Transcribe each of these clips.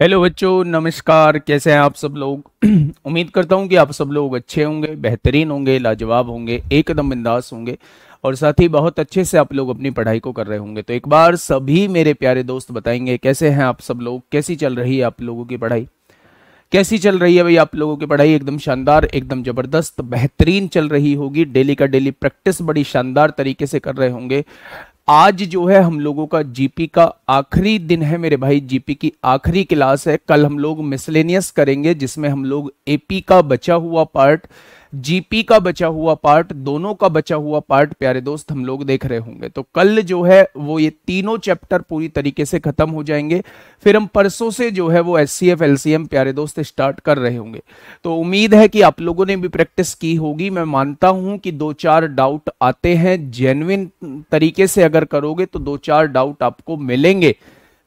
Hello बच्चों, नमस्कार। कैसे हैं आप सब लोग? उम्मीद करता हूं कि आप सब लोग अच्छे होंगे, बेहतरीन होंगे, लाजवाब होंगे, एकदम बिंदास होंगे और साथ ही बहुत अच्छे से आप लोग अपनी पढ़ाई को कर रहे होंगे। तो एक बार सभी मेरे प्यारे दोस्त बताएंगे कैसे हैं आप सब लोग, कैसी चल रही है आप लोगों की पढ़ाई? कैसी चल रही है भाई आप लोगों की पढ़ाई? एकदम शानदार, एकदम जबरदस्त, बेहतरीन चल रही होगी। डेली का डेली प्रैक्टिस बड़ी शानदार तरीके से कर रहे होंगे। आज जो है हम लोगों का जीपी का आखिरी दिन है मेरे भाई। जीपी की आखिरी क्लास है। कल हम लोग मिसलेनियस करेंगे जिसमें हम लोग एपी का बचा हुआ पार्ट, जीपी का बचा हुआ पार्ट, दोनों का बचा हुआ पार्ट प्यारे दोस्त हम लोग देख रहे होंगे। तो कल जो है वो ये तीनों चैप्टर पूरी तरीके से खत्म हो जाएंगे। फिर हम परसों से जो है वो एचसीएफ एलसीएम प्यारे दोस्त स्टार्ट कर रहे होंगे। तो उम्मीद है कि आप लोगों ने भी प्रैक्टिस की होगी। मैं मानता हूं कि दो चार डाउट आते हैं, जेन्युइन तरीके से अगर करोगे तो दो चार डाउट आपको मिलेंगे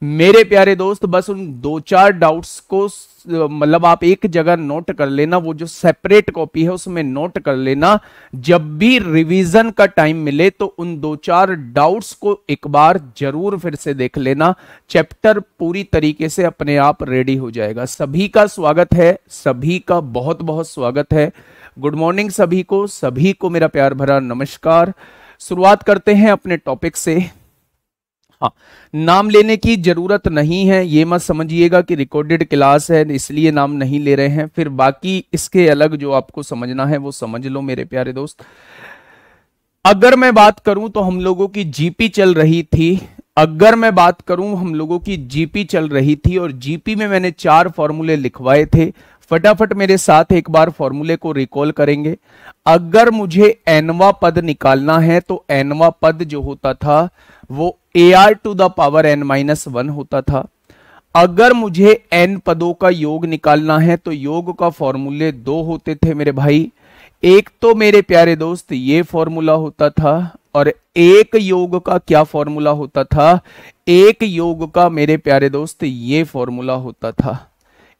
मेरे प्यारे दोस्त। बस उन दो चार डाउट्स को मतलब आप एक जगह नोट कर लेना, वो जो सेपरेट कॉपी है उसमें नोट कर लेना। जब भी रिवीजन का टाइम मिले तो उन दो चार डाउट्स को एक बार जरूर फिर से देख लेना। चैप्टर पूरी तरीके से अपने आप रेडी हो जाएगा। सभी का स्वागत है, सभी का बहुत बहुत स्वागत है। गुड मॉर्निंग सभी को मेरा प्यार भरा नमस्कार। शुरुआत करते हैं अपने टॉपिक से। हाँ, नाम लेने की जरूरत नहीं है, ये मत समझिएगा कि रिकॉर्डेड क्लास है इसलिए नाम नहीं ले रहे हैं। फिर बाकी इसके अलग जो आपको समझना है वो समझ लो मेरे प्यारे दोस्त। अगर मैं बात करूं तो हम लोगों की जीपी चल रही थी। अगर मैं बात करूं हम लोगों की जीपी चल रही थी और जीपी में मैंने चार फॉर्मूले लिखवाए थे। फटाफट मेरे साथ एक बार फॉर्मूले को रिकॉल करेंगे। अगर मुझे एनवा पद निकालना है तो एनवा पद जो होता था वो AR to the power n minus one होता था। अगर मुझे n पदों का योग निकालना है तो योग का फॉर्मूले दो होते थे मेरे भाई। एक तो मेरे प्यारे दोस्त ये फॉर्मूला होता था और एक योग का क्या फॉर्मूला होता था? एक योग का मेरे प्यारे दोस्त ये फॉर्मूला होता था।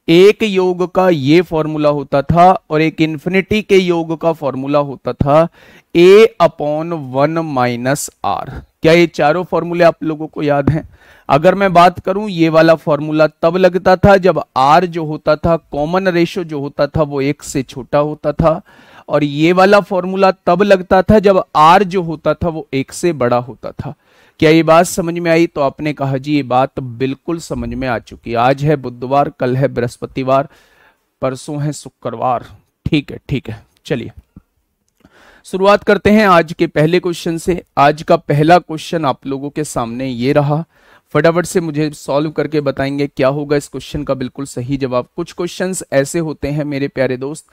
एक योग का ये फॉर्मूला होता था और एक इंफिनिटी के योग का फॉर्मूला होता था A upon one minus R. क्या ये चारों फॉर्मूले आप लोगों को याद हैं? अगर मैं बात करूं ये वाला फॉर्मूला तब लगता था जब आर जो होता था, कॉमन रेशो जो होता था वो एक से छोटा होता था, और ये वाला फॉर्मूला तब लगता था जब आर जो होता था वो एक से बड़ा होता था। क्या ये बात समझ में आई? तो आपने कहा जी ये बात बिल्कुल समझ में आ चुकी। आज है बुधवार, कल है बृहस्पतिवार, परसों है शुक्रवार। ठीक है, ठीक है, चलिए शुरुआत करते हैं आज के पहले क्वेश्चन से। आज का पहला क्वेश्चन आप लोगों के सामने ये रहा। फटाफट से मुझे सॉल्व करके बताएंगे क्या होगा इस क्वेश्चन का बिल्कुल सही जवाब। कुछ क्वेश्चंस ऐसे होते हैं मेरे प्यारे दोस्त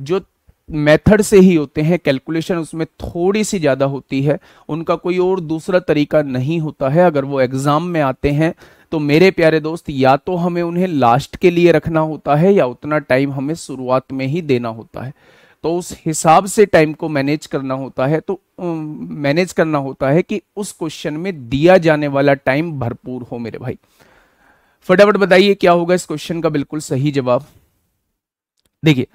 जो मेथड से ही होते हैं, कैलकुलेशन उसमें थोड़ी सी ज्यादा होती है, उनका कोई और दूसरा तरीका नहीं होता है। अगर वो एग्जाम में आते हैं तो मेरे प्यारे दोस्त या तो हमें उन्हें लास्ट के लिए रखना होता है या उतना टाइम हमें शुरुआत में ही देना होता है। तो उस हिसाब से टाइम को मैनेज करना होता है। तो मैनेज करना होता है कि उस क्वेश्चन में दिया जाने वाला टाइम भरपूर हो मेरे भाई। फटाफट बताइए क्या होगा इस क्वेश्चन का बिल्कुल सही जवाब। देखिए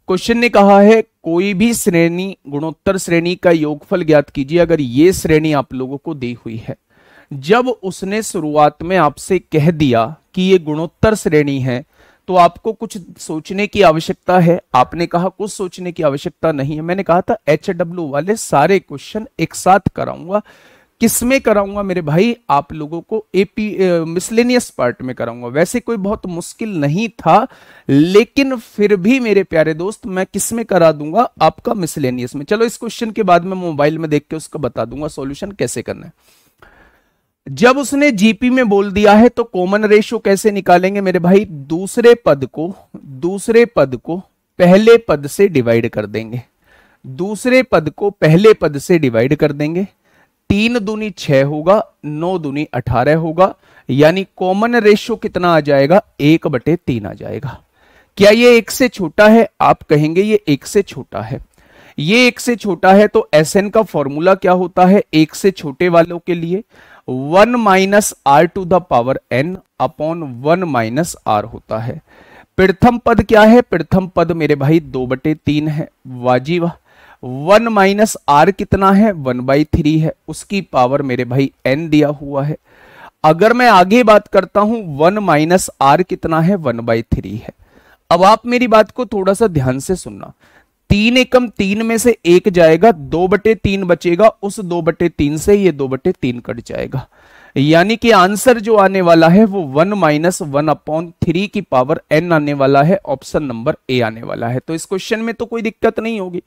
क्वेश्चन ने कहा है कोई भी श्रेणी, गुणोत्तर श्रेणी का योगफल ज्ञात कीजिए। अगर ये श्रेणी आप लोगों को दी हुई है, जब उसने शुरुआत में आपसे कह दिया कि ये गुणोत्तर श्रेणी है तो आपको कुछ सोचने की आवश्यकता है। आपने कहा कुछ सोचने की आवश्यकता नहीं है। मैंने कहा था HW वाले सारे क्वेश्चन एक साथ कराऊंगा। किसमें कराऊंगा मेरे भाई? आप लोगों को एपी मिसलेनियस पार्ट में कराऊंगा। वैसे कोई बहुत मुश्किल नहीं था, लेकिन फिर भी मेरे प्यारे दोस्त मैं किस में करा दूंगा? आपका मिसलेनियस में। चलो इस क्वेश्चन के बाद में मोबाइल में देख के उसका बता दूंगा सॉल्यूशन कैसे करना है। जब उसने जीपी में बोल दिया है तो कॉमन रेशियो कैसे निकालेंगे मेरे भाई? दूसरे पद को पहले पद से डिवाइड कर देंगे। दूसरे पद को पहले पद से डिवाइड कर देंगे। 3 दूनी 6 होगा, 9 दूनी 18 होगा, यानी कॉमन रेशियो कितना आ जाएगा? 1/3 आ जाएगा। क्या ये 1 से छोटा है? आप कहेंगे ये 1 से छोटा है। ये 1 से छोटा है तो SN का फॉर्मूला क्या होता है 1 से छोटे वालों के लिए? 1 minus R to the power n upon 1 minus R होता है। प्रथम पद क्या है? प्रथम पद मेरे भाई 2/3 है। वाजिब। 1 माइनस आर कितना है? 1/3 है। उसकी पावर मेरे भाई n दिया हुआ है। अगर मैं आगे बात करता हूं 1 माइनस आर कितना है, 1/3 है। अब आप मेरी बात को थोड़ा सा ध्यान से सुनना, 3 एकम 3 में से 1 जाएगा, 2/3 बचेगा, उस 2/3 से ये 2/3 कट जाएगा, यानी कि आंसर जो आने वाला है वो 1 माइनस 1/3 की पावर n आने वाला है, ऑप्शन नंबर ए आने वाला है। तो इस क्वेश्चन में तो कोई दिक्कत नहीं होगी।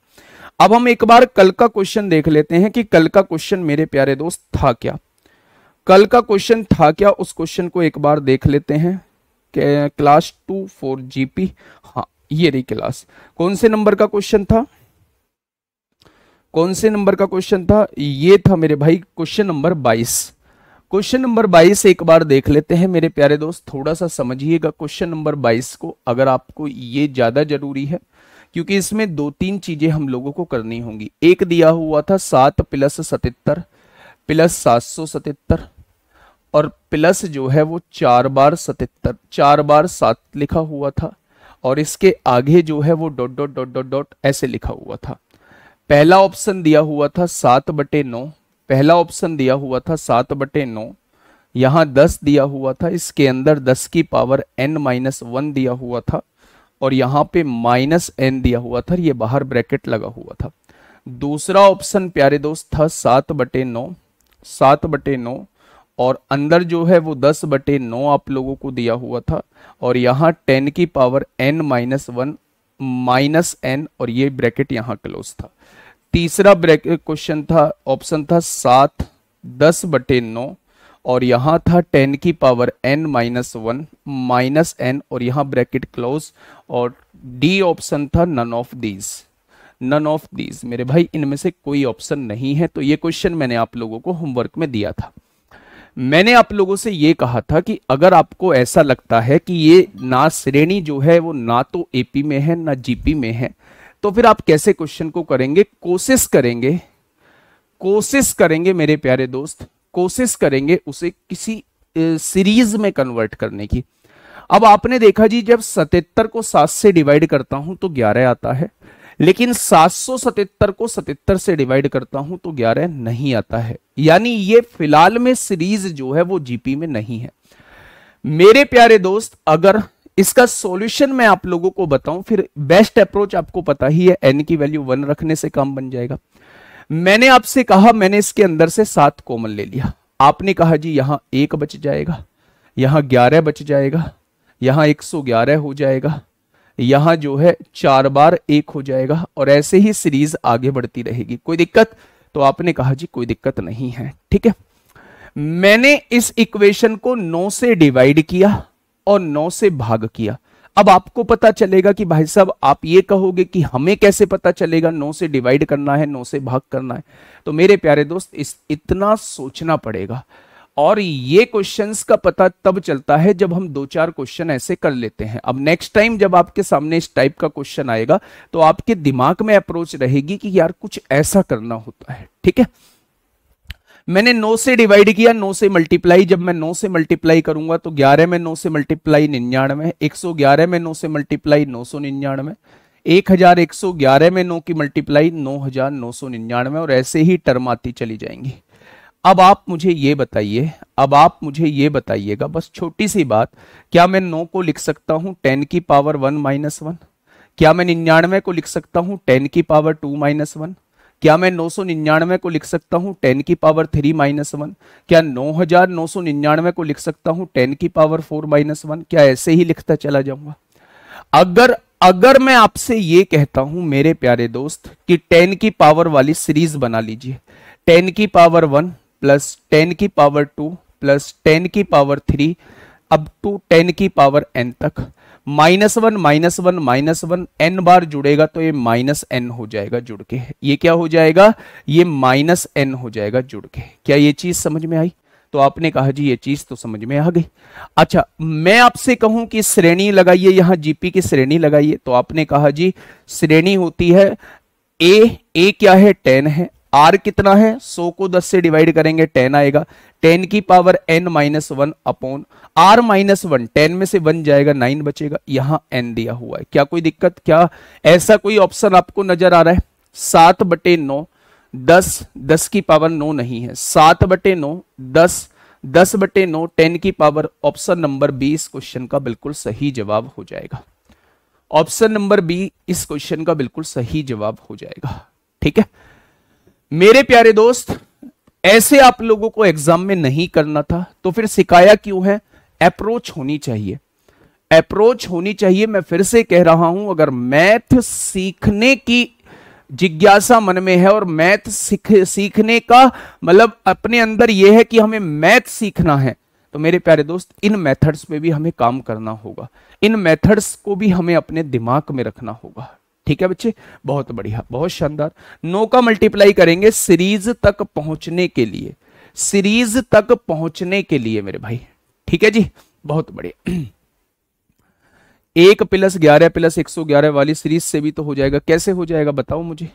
अब हम एक बार कल का क्वेश्चन देख लेते हैं कि कल का क्वेश्चन मेरे प्यारे दोस्त था क्या। कल का क्वेश्चन था क्या, उस क्वेश्चन को एक बार देख लेते हैं। क्लास 2 4 जीपी, हाँ ये रही क्लास। कौन से नंबर का क्वेश्चन था, कौन से नंबर का क्वेश्चन था, ये था मेरे भाई क्वेश्चन नंबर 22। क्वेश्चन नंबर 22 एक बार देख लेते हैं मेरे प्यारे दोस्त, थोड़ा सा समझिएगा क्वेश्चन नंबर 22 को, अगर आपको ये ज्यादा जरूरी है, क्योंकि इसमें 2-3 चीजें हम लोगों को करनी होंगी। एक दिया हुआ था 7 + 77 + 777 और प्लस जो है वो 4 बार 77, 4 बार 7 लिखा हुआ था, और इसके आगे जो है वो dot dot dot dot dot ऐसे लिखा हुआ था। पहला ऑप्शन दिया हुआ था 7/9, पहला ऑप्शन दिया हुआ था 7/9, यहाँ 10 दिया हुआ था, इसके अंदर 10 की पावर n-1 दिया हुआ था, और यहाँ पे -n दिया हुआ था, ये बाहर ब्रैकेट लगा हुआ था। दूसरा ऑप्शन प्यारे दोस्त था 7/9, 7/9, और अंदर जो है वो 10/9 आप लोगों को दिया हुआ था, और यहाँ 10 की पावर n-1 -n, और ये ब्रैकेट यहाँ क्लोज था। तीसरा ब्रैकेट क्वेश्चन था, ऑप्शन था 7 10/9, और यहाँ था 10 की पावर n-1 -n, और यहाँ ब्रैकेट क्लोज, और डी ऑप्शन था none of these, none of these. मेरे भाई इनमें से कोई ऑप्शन नहीं है। तो ये क्वेश्चन मैंने आप लोगों को होमवर्क में दिया था। मैंने आप लोगों से ये कहा था कि अगर आपको ऐसा लगता है कि ये ना श्रेणी जो है वो ना तो एपी में है ना जीपी में है, तो फिर आप कैसे क्वेश्चन को करेंगे, कोशिश करेंगे, कोशिश करेंगे मेरे प्यारे दोस्त, कोशिश करेंगे उसे किसी सीरीज में कन्वर्ट करने की। अब आपने देखा जी, जब 77 को 7 से डिवाइड करता हूं तो 11 आता है, लेकिन 777 को 77 से डिवाइड करता हूं तो 11 नहीं आता है, यानी ये फिलहाल में सीरीज जो है वो जीपी में नहीं है। मेरे प्यारे दोस्त, अगर इसका सॉल्यूशन मैं आप लोगों को बताऊं, फिर बेस्ट अप्रोच आपको पता ही है, n की वैल्यू 1 रखने से काम बन जाएगा। मैंने आपसे कहा, मैंने इसके अंदर से 7 कॉमन ले लिया, आपने कहा जी यहां 1 बच जाएगा, यहां 11 बच जाएगा, यहां 111 हो जाएगा, यहां जो है 4 बार 1 हो जाएगा, और ऐसे ही सीरीज आगे बढ़ती रहेगी। कोई दिक्कत? तो आपने कहा जी कोई दिक्कत नहीं है, ठीक है। मैंने इस इक्वेशन को 9 से डिवाइड किया और 9 से भाग किया। अब आपको पता चलेगा कि भाई साहब, आप ये कहोगे कि हमें कैसे पता चलेगा 9 से डिवाइड करना है 9 से भाग करना है। तो मेरे प्यारे दोस्त, इतना सोचना पड़ेगा, और ये क्वेश्चंस का पता तब चलता है जब हम 2-4 क्वेश्चन ऐसे कर लेते हैं। अब नेक्स्ट टाइम जब आपके सामने इस टाइप का क्वेश्चन आएगा तो आपके दिमाग में अप्रोच रहेगी कि यार कुछ ऐसा करना होता है, ठीक है। मैंने 9 से डिवाइड किया, 9 से मल्टीप्लाई, जब मैं 9 से मल्टीप्लाई करूंगा तो 11 में 9 से मल्टीप्लाई 99, 111 में 9 से मल्टीप्लाई 999, 1111 में 9 की मल्टीप्लाई 9999, और ऐसे ही टर्म आती चली जाएंगी। अब आप मुझे ये बताइए, अब आप मुझे ये बताइएगा, बस छोटी सी बात, क्या मैं 9 को लिख सकता हूं 10 की पावर 1 - 1? क्या मैं 99 को लिख सकता हूं 10 की पावर 2 - 1? क्या मैं 999 को लिख सकता हूं 10 की पावर 3 - 1? क्या 9999 को लिख सकता हूं 10 की पावर 4 - 1? क्या ऐसे ही लिखता चला जाऊंगा? अगर मैं आपसे ये कहता हूं मेरे प्यारे दोस्त कि 10 की पावर वाली सीरीज बना लीजिए, 10 की पावर 1 प्लस 10 की पावर 2 प्लस 10 की पावर 3 अप टू 10 की पावर n तक, -1 -1 -1 n बार जुड़ेगा तो ये -n हो जाएगा जुड़ के। ये क्या हो जाएगा? ये -n हो जाएगा जुड़ के। क्या ये चीज समझ में आई? तो आपने कहा जी ये चीज तो समझ में आ गई। अच्छा, मैं आपसे कहूं कि श्रेणी लगाइए, यहां जीपी की श्रेणी लगाइए, तो आपने कहा जी श्रेणी होती है ए क्या है 10 है, आर कितना है 100 को 10 से डिवाइड करेंगे 10 आएगा, 10 की पावर n-1 अपॉन r -1, 10 में से 1 जाएगा 9 बचेगा, यहां n दिया हुआ है। क्या कोई दिक्कत? क्या ऐसा कोई ऑप्शन आपको नजर आ रहा है? 7/9 10 की पावर 9 नहीं है, 7/9 10 10/9 10 की पावर, ऑप्शन नंबर बी इस क्वेश्चन का बिल्कुल सही जवाब हो जाएगा। ऑप्शन नंबर बी इस क्वेश्चन का बिल्कुल सही जवाब हो जाएगा। ठीक है मेरे प्यारे दोस्त, ऐसे आप लोगों को एग्जाम में नहीं करना था तो फिर सिखाया क्यों है? अप्रोच होनी चाहिए, अप्रोच होनी चाहिए। मैं फिर से कह रहा हूं, अगर मैथ सीखने की जिज्ञासा मन में है और मैथ सीखने का मतलब अपने अंदर यह है कि हमें मैथ सीखना है, तो मेरे प्यारे दोस्त इन मेथड्स पे भी हमें काम करना होगा, इन मेथड्स को भी हमें अपने दिमाग में रखना होगा। ठीक है बच्चे, बहुत बढ़िया, बहुत शानदार। 9 का मल्टीप्लाई करेंगे सीरीज तक पहुंचने के लिए, सीरीज तक पहुंचने के लिए मेरे भाई। ठीक है जी, बहुत बढ़िया। 1 + 11 + 111 वाली सीरीज से भी तो हो जाएगा। कैसे हो जाएगा बताओ मुझे?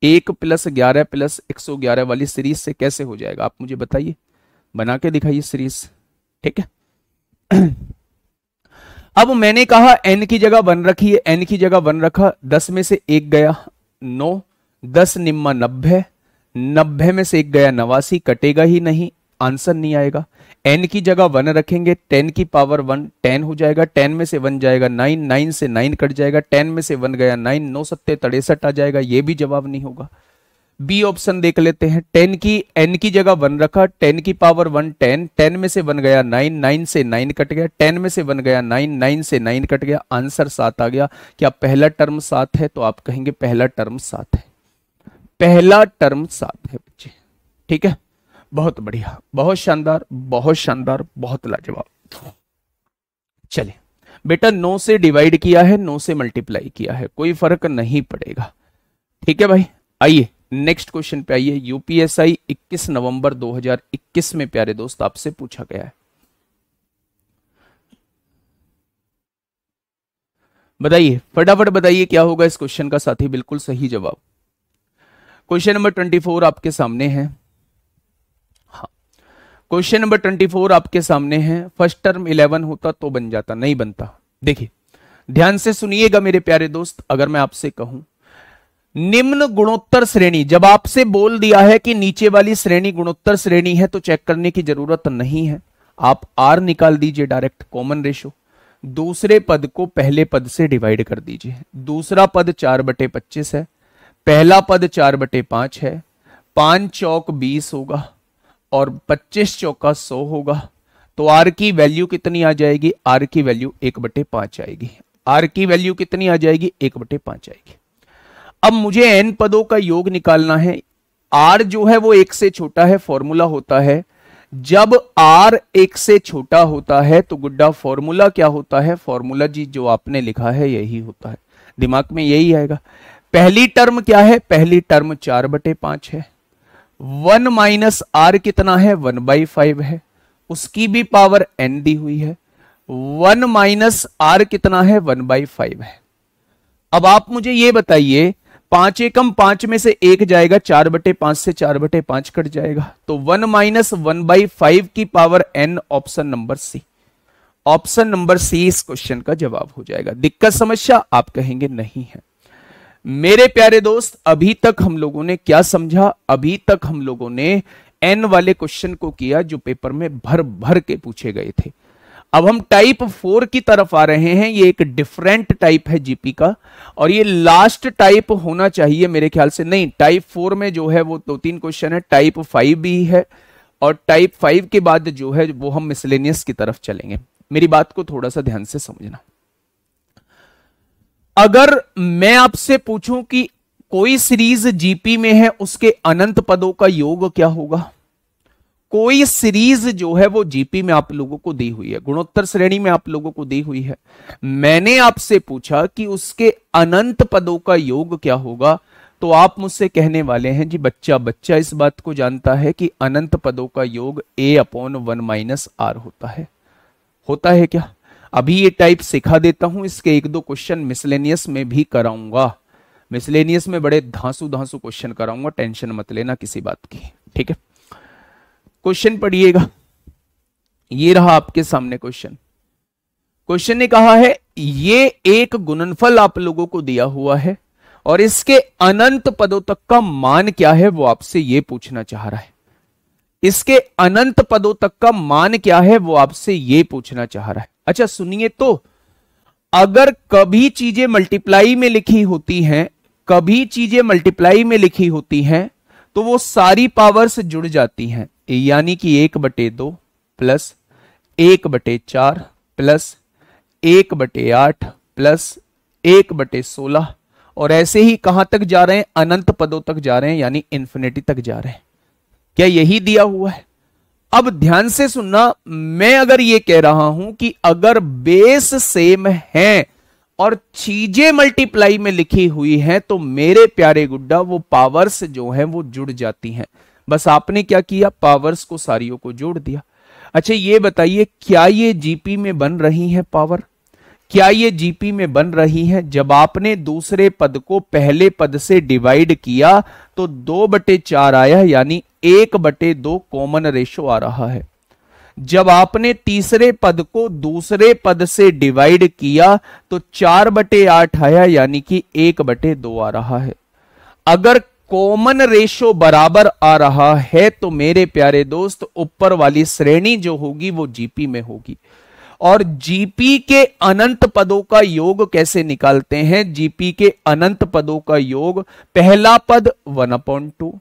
1 + 11 + 111 वाली सीरीज से कैसे हो जाएगा आप मुझे बताइए, बना के दिखाइए सीरीज। ठीक है अब मैंने कहा n की जगह 1 रखी है, n की जगह 1 रखा, 10 में से 1 गया 9, 10 निम्मा 90, 90 में से 1 गया 89, कटेगा ही नहीं, आंसर नहीं आएगा। n की जगह 1 रखेंगे, 10 की पावर 1 10 हो जाएगा, 10 में से 1 जाएगा 9, 9 से 9 कट जाएगा, 10 में से 1 गया 9, 9 सत्ते 63 आ जाएगा, ये भी जवाब नहीं होगा। बी ऑप्शन देख लेते हैं, n की जगह 1 रखा, 10 की पावर 1 10, 10 में से 1 गया 9, 9 से 9 कट गया, 10 में से 1 गया 9, 9 से 9 कट गया, आंसर 7 आ गया। क्या पहला टर्म 7 है? तो आप कहेंगे पहला टर्म 7 है, पहला टर्म 7 है बच्चे। ठीक है, बहुत बढ़िया, बहुत शानदार, बहुत शानदार, बहुत लाजवाब। चलिए बेटा, 9 से डिवाइड किया है, 9 से मल्टीप्लाई किया है, कोई फर्क नहीं पड़ेगा। ठीक है भाई, आइए नेक्स्ट क्वेश्चन पे आइए। यूपीएसआई 21 नवंबर 2021 में प्यारे दोस्त आपसे पूछा गया है, बताइए फटाफट बताइए क्या होगा इस क्वेश्चन का साथी बिल्कुल सही जवाब। क्वेश्चन नंबर 24 आपके सामने है। हाँ, क्वेश्चन नंबर 24 आपके सामने है। फर्स्ट टर्म 11 होता तो बन जाता, नहीं बनता। देखिए ध्यान से सुनिएगा मेरे प्यारे दोस्त, अगर मैं आपसे कहूं निम्न गुणोत्तर श्रेणी, जब आपसे बोल दिया है कि नीचे वाली श्रेणी गुणोत्तर श्रेणी है तो चेक करने की जरूरत नहीं है, आप आर निकाल दीजिए डायरेक्ट, कॉमन रेशो। दूसरे पद को पहले पद से डिवाइड कर दीजिए। दूसरा पद 4/25 है, पहला पद 4/5 है, 5 चौक 20 होगा और 25 चौका 100 होगा। तो आर की वैल्यू कितनी आ जाएगी? आर की वैल्यू 1/5 आएगी। आर की वैल्यू कितनी आ जाएगी? 1/5 आएगी। अब मुझे n पदों का योग निकालना है। r जो है वो 1 से छोटा है, फॉर्मूला होता है जब r 1 से छोटा होता है तो गुड्डा फॉर्मूला क्या होता है? फॉर्मूला जी जो आपने लिखा है यही होता है, दिमाग में यही आएगा। पहली टर्म क्या है? पहली टर्म 4/5 है। 1 माइनस r कितना है? 1/5 है, उसकी भी पावर n दी हुई है। 1 माइनस r कितना है? 1/5 है। अब आप मुझे ये बताइए, 5 एकम 5 में से 1 जाएगा, 4/5 से 4/5 कट जाएगा, तो 1 माइनस 1/5 की power n, option number C. Option number C इस क्वेश्चन का जवाब हो जाएगा। दिक्कत समस्या? आप कहेंगे नहीं है। मेरे प्यारे दोस्त, अभी तक हम लोगों ने क्या समझा? अभी तक हम लोगों ने n वाले क्वेश्चन को किया जो पेपर में भर भर के पूछे गए थे। अब हम टाइप 4 की तरफ आ रहे हैं। ये एक डिफरेंट टाइप है जीपी का, और ये लास्ट टाइप होना चाहिए मेरे ख्याल से। नहीं, टाइप 4 में जो है वो 2-3 क्वेश्चन है, टाइप 5 भी है, और टाइप 5 के बाद जो है वो हम मिसलेनियस की तरफ चलेंगे। मेरी बात को थोड़ा सा ध्यान से समझना। अगर मैं आपसे पूछूं कि कोई सीरीज जीपी में है, उसके अनंत पदों का योग क्या होगा? कोई सीरीज जो है वो जीपी में आप लोगों को दी हुई है, गुणोत्तर श्रेणी में आप लोगों को दी हुई है। मैंने आपसे पूछा कि उसके अनंत पदों का योग क्या होगा, तो आप मुझसे कहने वाले हैं जी बच्चा बच्चा इस बात को जानता है कि अनंत पदों का योग a/1 माइनस r होता है। होता है क्या? अभी ये टाइप सिखा देता हूं, इसके 1-2 क्वेश्चन मिसलेनियस में भी कराऊंगा। मिसलेनियस में बड़े धांसू धांसू क्वेश्चन कराऊंगा, टेंशन मत लेना किसी बात की। ठीक है, क्वेश्चन पढ़िएगा। ये रहा आपके सामने क्वेश्चन। क्वेश्चन ने कहा है ये एक गुणनफल आप लोगों को दिया हुआ है और इसके अनंत पदों तक का मान क्या है वो आपसे ये पूछना चाह रहा है। इसके अनंत पदों तक का मान क्या है वो आपसे ये पूछना चाह रहा है। अच्छा सुनिए, तो अगर कभी चीजें मल्टीप्लाई में लिखी होती हैं, कभी चीजें मल्टीप्लाई में लिखी होती हैं तो वो सारी पावर्स जुड़ जाती हैं, यानी कि 1/2 प्लस 1/4 प्लस 1/8 प्लस 1/16, और ऐसे ही कहां तक जा रहे हैं, अनंत पदों तक जा रहे हैं, यानी इन्फिनिटी तक जा रहे हैं। क्या यही दिया हुआ है? अब ध्यान से सुनना, मैं अगर ये कह रहा हूं कि अगर बेस सेम है और चीजें मल्टीप्लाई में लिखी हुई हैं तो मेरे प्यारे गुड्डा वो पावर्स जो हैं वो जुड़ जाती हैं। बस आपने क्या किया, पावर्स को सारियों को जोड़ दिया। अच्छा ये बताइए, क्या ये जीपी में बन रही है पावर? क्या ये जीपी में बन रही है? जब आपने दूसरे पद को पहले पद से डिवाइड किया तो 2/4 आया, यानी 1/2 कॉमन रेशो आ रहा है। जब आपने तीसरे पद को दूसरे पद से डिवाइड किया तो 4/8 आया, यानी कि 1/2 आ रहा है। अगर कॉमन रेशो बराबर आ रहा है तो मेरे प्यारे दोस्त ऊपर वाली श्रेणी जो होगी वो जीपी में होगी। और जीपी के अनंत पदों का योग कैसे निकालते हैं? जीपी के अनंत पदों का योग, पहला पद 1/2,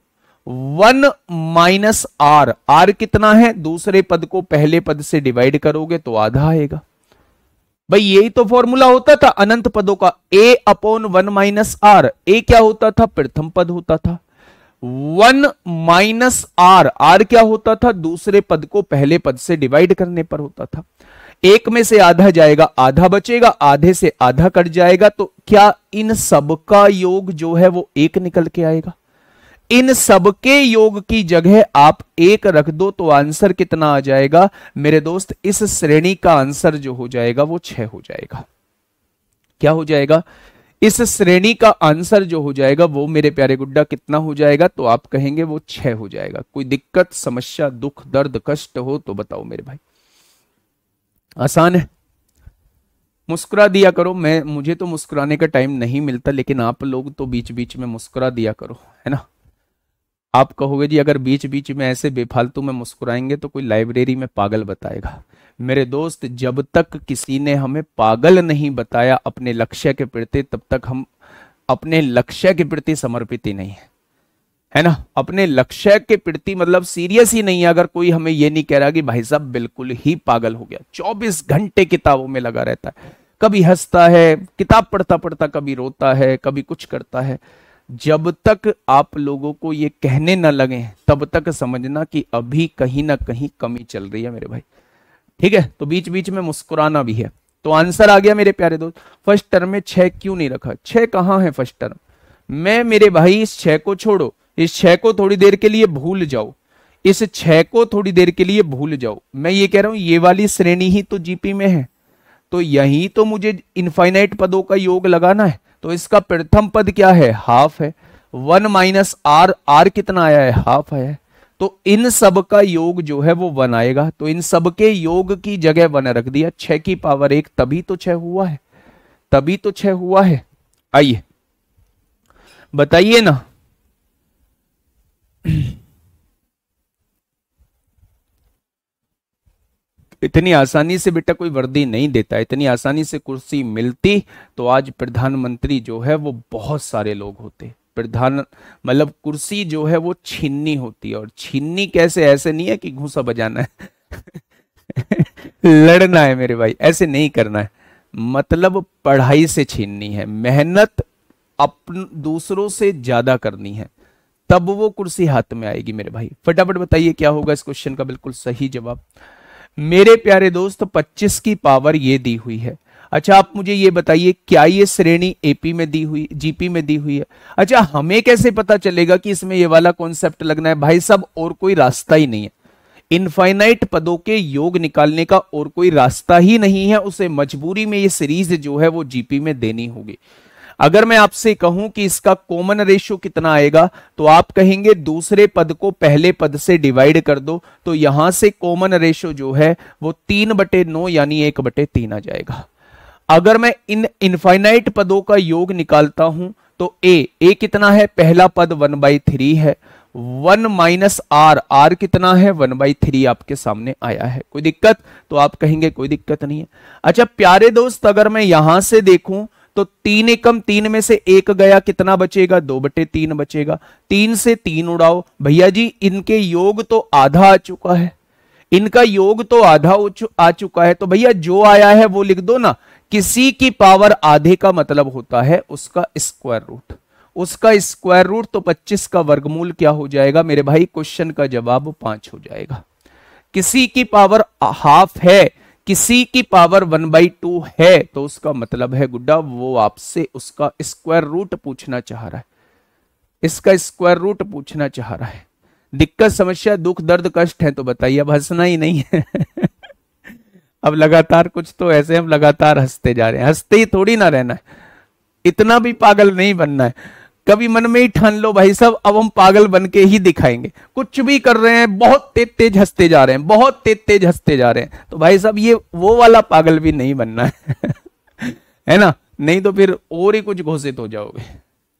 1 माइनस आर, आर कितना है, दूसरे पद को पहले पद से डिवाइड करोगे तो आधा आएगा। भाई यही तो फॉर्मूला होता था अनंत पदों का, a/1 माइनस आर। ए क्या होता था, प्रथम पद होता था। 1 माइनस आर, आर क्या होता था, दूसरे पद को पहले पद से डिवाइड करने पर होता था। एक में से आधा जाएगा, आधा बचेगा, आधे से आधा कट जाएगा, तो क्या इन सब का योग जो है वो 1 निकल के आएगा? इन सबके योग की जगह आप 1 रख दो तो आंसर कितना आ जाएगा मेरे दोस्त? इस श्रेणी का आंसर जो हो जाएगा वो 6 हो जाएगा। क्या हो जाएगा? इस श्रेणी का आंसर जो हो जाएगा वो मेरे प्यारे गुड्डा कितना हो जाएगा? तो आप कहेंगे वो 6 हो जाएगा। कोई दिक्कत, समस्या, दुख, दर्द, कष्ट हो तो बताओ मेरे भाई। आसान है, मुस्कुरा दिया करो। मुझे तो मुस्कुराने का टाइम नहीं मिलता, लेकिन आप लोग तो बीच बीच में मुस्कुरा दिया करो, है ना। आप कहोगे जी अगर बीच बीच में ऐसे बेफालतू में मुस्कुराएंगे तो कोई लाइब्रेरी में पागल बताएगा। मेरे दोस्त, जब तक किसी ने हमें पागल नहीं बताया अपने लक्ष्य के प्रति, तब तक हम अपने लक्ष्य के प्रति समर्पित ही नहीं है ना। अपने लक्ष्य के प्रति मतलब सीरियस ही नहीं है। अगर कोई हमें ये नहीं कह रहा कि भाई साहब बिल्कुल ही पागल हो गया, 24 घंटे किताबों में लगा रहता है, कभी हंसता है, किताब पढ़ता पढ़ता कभी रोता है, कभी कुछ करता है, जब तक आप लोगों को ये कहने न लगे तब तक समझना कि अभी कहीं ना कहीं कमी चल रही है मेरे भाई। ठीक है, तो बीच बीच में मुस्कुराना भी है। तो आंसर आ गया मेरे प्यारे दोस्त। फर्स्ट टर्म में 6 क्यों नहीं रखा? 6 कहां है फर्स्ट टर्म में मेरे भाई? इस 6 को छोड़ो, इस 6 को थोड़ी देर के लिए भूल जाओ, इस 6 को थोड़ी देर के लिए भूल जाओ। मैं ये कह रहा हूं ये वाली श्रेणी ही तो जीपी में है, तो यही तो मुझे इनफाइनाइट पदों का योग लगाना है। तो इसका प्रथम पद क्या है? हाफ है। 1 माइनस आर, आर कितना आया है? हाफ आया है। तो इन सब का योग जो है वो 1 आएगा। तो इन सब के योग की जगह 1 रख दिया। 6 की पावर 1, तभी तो 6 हुआ है, तभी तो 6 हुआ है। आइए बताइए ना। इतनी आसानी से बेटा कोई वर्दी नहीं देता। इतनी आसानी से कुर्सी मिलती तो आज प्रधानमंत्री जो है वो बहुत सारे लोग होते। प्रधान मतलब कुर्सी जो है वो छीननी होती है, और छीननी कैसे? ऐसे नहीं है कि घूंसा बजाना है लड़ना है मेरे भाई, ऐसे नहीं करना है। मतलब पढ़ाई से छीननी है, मेहनत दूसरों से ज्यादा करनी है, तब वो कुर्सी हाथ में आएगी मेरे भाई। फटाफट बताइए क्या होगा इस क्वेश्चन का बिल्कुल सही जवाब मेरे प्यारे दोस्त। 25 की पावर ये दी हुई है। अच्छा आप मुझे ये बताइए, क्या ये श्रेणी एपी में दी हुई, जीपी में दी हुई है? अच्छा हमें कैसे पता चलेगा कि इसमें ये वाला कॉन्सेप्ट लगना है? भाई साहब और कोई रास्ता ही नहीं है। इनफाइनाइट पदों के योग निकालने का और कोई रास्ता ही नहीं है। उसे मजबूरी में ये सीरीज जो है वो जीपी में देनी होगी। अगर मैं आपसे कहूं कि इसका कॉमन रेशियो कितना आएगा, तो आप कहेंगे दूसरे पद को पहले पद से डिवाइड कर दो, तो यहां से कॉमन रेशियो जो है वो 3/9 यानी 1/3 आ जाएगा। अगर मैं इन इनफाइनाइट पदों का योग निकालता हूं तो ए कितना है? पहला पद 1/3 है, 1 - R कितना है 1/3 आपके सामने आया है। कोई दिक्कत? तो आप कहेंगे कोई दिक्कत नहीं है। अच्छा प्यारे दोस्त, अगर मैं यहां से देखूं तो 3 एकम 3 में से 1 गया, कितना बचेगा 2/3 बचेगा। 3 से 3 उड़ाओ भैया जी, इनके योग तो आधा आ चुका है, इनका योग तो आधा आ चुका है, तो भैया जो आया है वो लिख दो ना। किसी की पावर आधे का मतलब होता है उसका स्क्वायर रूट, उसका स्क्वायर रूट तो 25 का वर्गमूल क्या हो जाएगा मेरे भाई, क्वेश्चन का जवाब 5 हो जाएगा। किसी की पावर हाफ है, किसी की पावर 1/2 है, तो उसका मतलब है गुड्डा वो आपसे उसका स्क्वायर रूट पूछना चाह रहा है, इसका स्क्वायर रूट पूछना चाह रहा है। दिक्कत समस्या दुख दर्द कष्ट है तो बताइए, अब हंसना ही नहीं है। अब लगातार कुछ तो ऐसे हम लगातार हंसते जा रहे हैं, हंसते ही थोड़ी ना रहना है, इतना भी पागल नहीं बनना है। कभी मन में ही ठान लो भाई साहब अब हम पागल बन के ही दिखाएंगे, कुछ भी कर रहे हैं बहुत तेज तेज हंसते जा रहे हैं, बहुत तेज तेज हंसते जा रहे हैं, तो भाई साहब ये वो वाला पागल भी नहीं बनना है। है ना, नहीं तो फिर और ही कुछ घोषित हो जाओगे।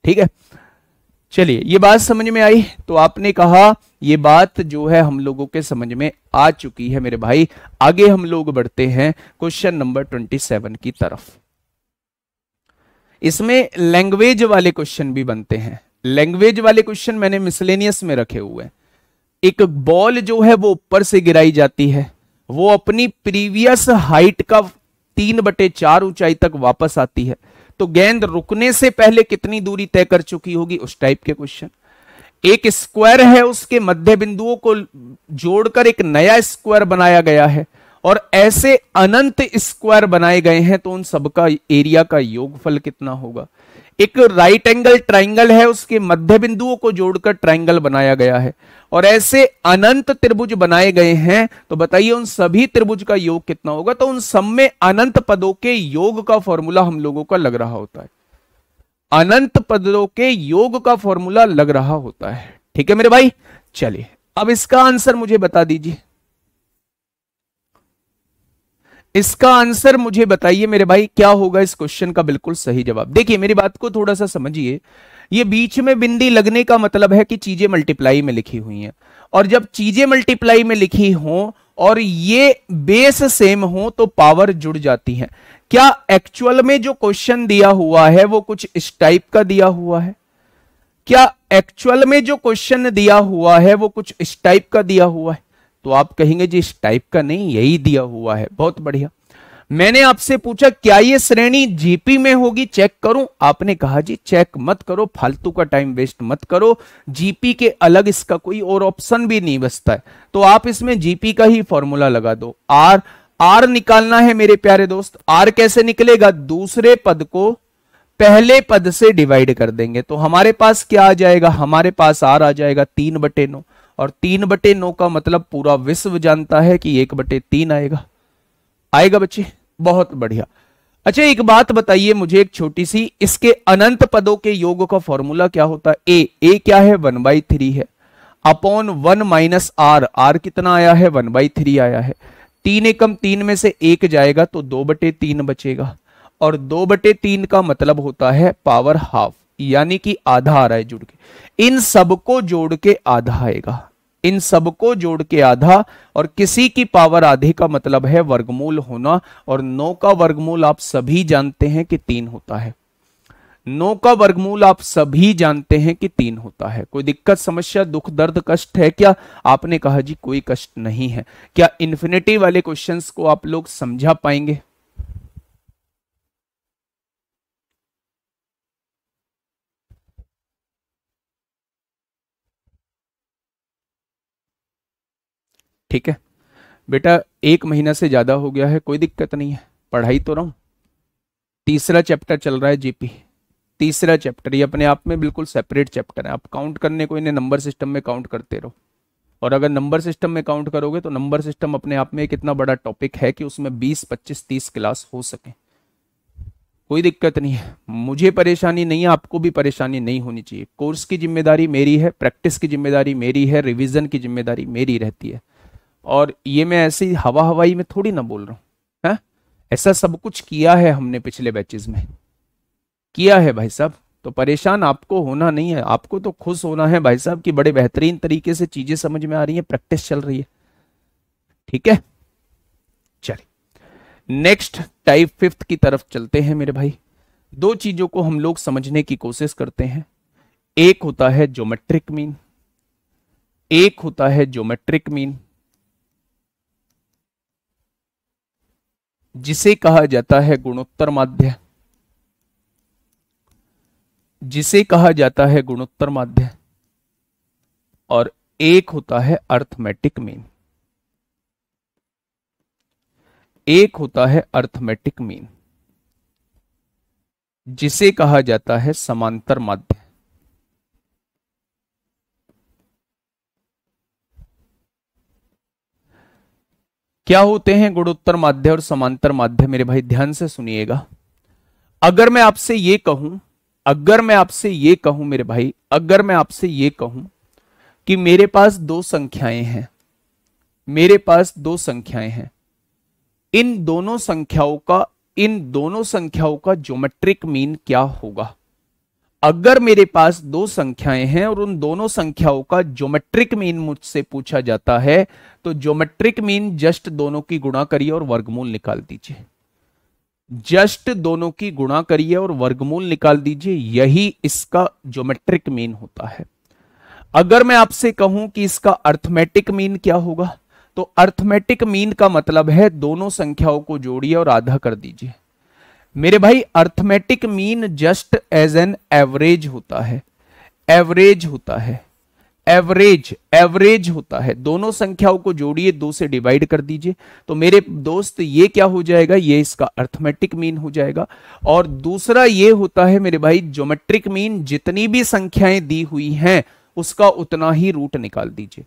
ठीक है, चलिए ये बात समझ में आई। तो आपने कहा ये बात जो है हम लोगों के समझ में आ चुकी है मेरे भाई। आगे हम लोग बढ़ते हैं क्वेश्चन नंबर 27 की तरफ। इसमें लैंग्वेज वाले क्वेश्चन भी बनते हैं। लैंग्वेज वाले क्वेश्चन मैंने मिसलेनियस में रखे हुए हैं। एक बॉल जो है वो ऊपर से गिराई जाती है, वो अपनी प्रीवियस हाइट का 3/4 ऊंचाई तक वापस आती है, तो गेंद रुकने से पहले कितनी दूरी तय कर चुकी होगी, उस टाइप के क्वेश्चन। एक स्क्वायर है, उसके मध्य बिंदुओं को जोड़कर एक नया स्क्वायर बनाया गया है, और ऐसे अनंत स्क्वायर बनाए गए हैं, तो उन सबका एरिया का योगफल कितना होगा। एक राइट एंगल ट्राइंगल है, उसके मध्य बिंदुओं को जोड़कर ट्राइंगल बनाया गया है, और ऐसे अनंत त्रिभुज बनाए गए हैं, तो बताइए उन सभी त्रिभुज का योग कितना होगा। तो उन सब में अनंत पदों के योग का फॉर्मूला हम लोगों का लग रहा होता है, अनंत पदों के योग का फॉर्मूला लग रहा होता है। ठीक है मेरे भाई, चलिए अब इसका आंसर मुझे बता दीजिए, इसका आंसर मुझे बताइए मेरे भाई, क्या होगा इस क्वेश्चन का बिल्कुल सही जवाब। देखिए मेरी बात को थोड़ा सा समझिए, ये बीच में बिंदी लगने का मतलब है कि चीजें मल्टीप्लाई में लिखी हुई हैं, और जब चीजें मल्टीप्लाई में लिखी हों और ये बेस सेम हो तो पावर जुड़ जाती है। क्या एक्चुअल में जो क्वेश्चन दिया हुआ है वो कुछ इस टाइप का दिया हुआ है? क्या एक्चुअल में जो क्वेश्चन दिया हुआ है वो कुछ इस टाइप का दिया हुआ है? तो आप कहेंगे जी इस टाइप का नहीं, यही दिया हुआ है। बहुत बढ़िया। मैंने आपसे पूछा क्या ये श्रेणी जीपी में होगी, चेक करूं? आपने कहा जी चेक मत करो, फालतू का टाइम वेस्ट मत करो, जीपी के अलग इसका कोई और ऑप्शन भी नहीं बचता है, तो आप इसमें जीपी का ही फॉर्मूला लगा दो। आर, आर निकालना है मेरे प्यारे दोस्त। आर कैसे निकलेगा? दूसरे पद को पहले पद से डिवाइड कर देंगे, तो हमारे पास क्या आ जाएगा? हमारे पास आर आ जाएगा 3/9, और 3/9 का मतलब पूरा विश्व जानता है कि 1/3 आएगा। आएगा बच्चे? बहुत बढ़िया। अच्छा एक बात बताइए मुझे, एक छोटी सी, इसके अनंत पदों के योग का फॉर्मूला क्या होता है? ए क्या है? 1/3 है, अपॉन 1 - आर। आर कितना आया है? 1/3 आया है। 3 एकम 3 में से 1 जाएगा तो 2/3 बचेगा, और 2/3 का मतलब होता है पावर हाफ, यानी कि आधा आ रहा है जुड़ के। इन सबको जोड़ के आधा आएगा, इन सबको जोड़ के आधा, और किसी की पावर आधे का मतलब है वर्गमूल होना, और 9 का वर्गमूल आप सभी जानते हैं कि 3 होता है। 9 का वर्गमूल आप सभी जानते हैं कि 3 होता है। कोई दिक्कत समस्या दुख दर्द कष्ट है क्या? आपने कहा जी कोई कष्ट नहीं है। क्या इन्फिनिटी वाले क्वेश्चंस को आप लोग समझा पाएंगे? ठीक है बेटा, 1 महीना से ज्यादा हो गया है, कोई दिक्कत नहीं है, पढ़ाई तो रहा हूं। तीसरा चैप्टर चल रहा है जीपी, तीसरा चैप्टर, ये अपने आप में बिल्कुल सेपरेट चैप्टर है। आप काउंट करने को इन्हें नंबर सिस्टम में काउंट करते रहो, और अगर नंबर सिस्टम में काउंट करोगे तो नंबर सिस्टम अपने आप में एक इतना बड़ा टॉपिक है कि उसमें 20, 25, 30 क्लास हो सके। कोई दिक्कत नहीं है, मुझे परेशानी नहीं है, आपको भी परेशानी नहीं होनी चाहिए। कोर्स की जिम्मेदारी मेरी है, प्रैक्टिस की जिम्मेदारी मेरी है, रिवीजन की जिम्मेदारी मेरी रहती है। और ये मैं ऐसे ही हवा हवाई में थोड़ी ना बोल रहा हूं, है ऐसा सब कुछ किया है हमने पिछले बैचेस में, किया है भाई साहब। तो परेशान आपको होना नहीं है, आपको तो खुश होना है भाई साहब कि बड़े बेहतरीन तरीके से चीजें समझ में आ रही हैं, प्रैक्टिस चल रही है। ठीक है, चलिए नेक्स्ट टाइप फिफ्थ की तरफ चलते हैं मेरे भाई। दो चीजों को हम लोग समझने की कोशिश करते हैं, एक होता है ज्योमेट्रिक मीन, एक होता है ज्योमेट्रिक मीन जिसे कहा जाता है गुणोत्तर माध्य, जिसे कहा जाता है गुणोत्तर माध्य, और एक होता है अर्थमेटिक मीन, एक होता है अर्थमेटिक मीन जिसे कहा जाता है समांतर माध्य। क्या होते हैं गुणोत्तर माध्य और समांतर माध्य मेरे भाई, ध्यान से सुनिएगा। अगर मैं आपसे ये कहूं, अगर मैं आपसे ये कहूं मेरे भाई, अगर मैं आपसे ये कहूं कि मेरे पास दो संख्याएं हैं, मेरे पास दो संख्याएं हैं, इन दोनों संख्याओं का ज्योमेट्रिक मीन क्या होगा। अगर मेरे पास दो संख्याएं हैं और उन दोनों संख्याओं का ज्योमेट्रिक मीन मुझसे पूछा जाता है, तो ज्योमेट्रिक मीन जस्ट दोनों की गुणा करिए और वर्गमूल निकाल दीजिए, जस्ट दोनों की गुणा करिए और वर्गमूल निकाल दीजिए, यही इसका ज्योमेट्रिक मीन होता है। अगर मैं आपसे कहूं कि इसका अर्थमेटिक मीन क्या होगा, तो अर्थमेटिक मीन का मतलब है दोनों संख्याओं को जोड़िए और आधा कर दीजिए। मेरे भाई arithmetic mean just as an average होता है, एवरेज होता है, एवरेज होता है। दोनों संख्याओं को जोड़िए, 2 से डिवाइड कर दीजिए, तो मेरे दोस्त ये क्या हो जाएगा, ये इसका अर्थमेटिक मीन हो जाएगा। और दूसरा ये होता है मेरे भाई ज्योमेट्रिक मीन, जितनी भी संख्याएं दी हुई हैं उसका उतना ही रूट निकाल दीजिए।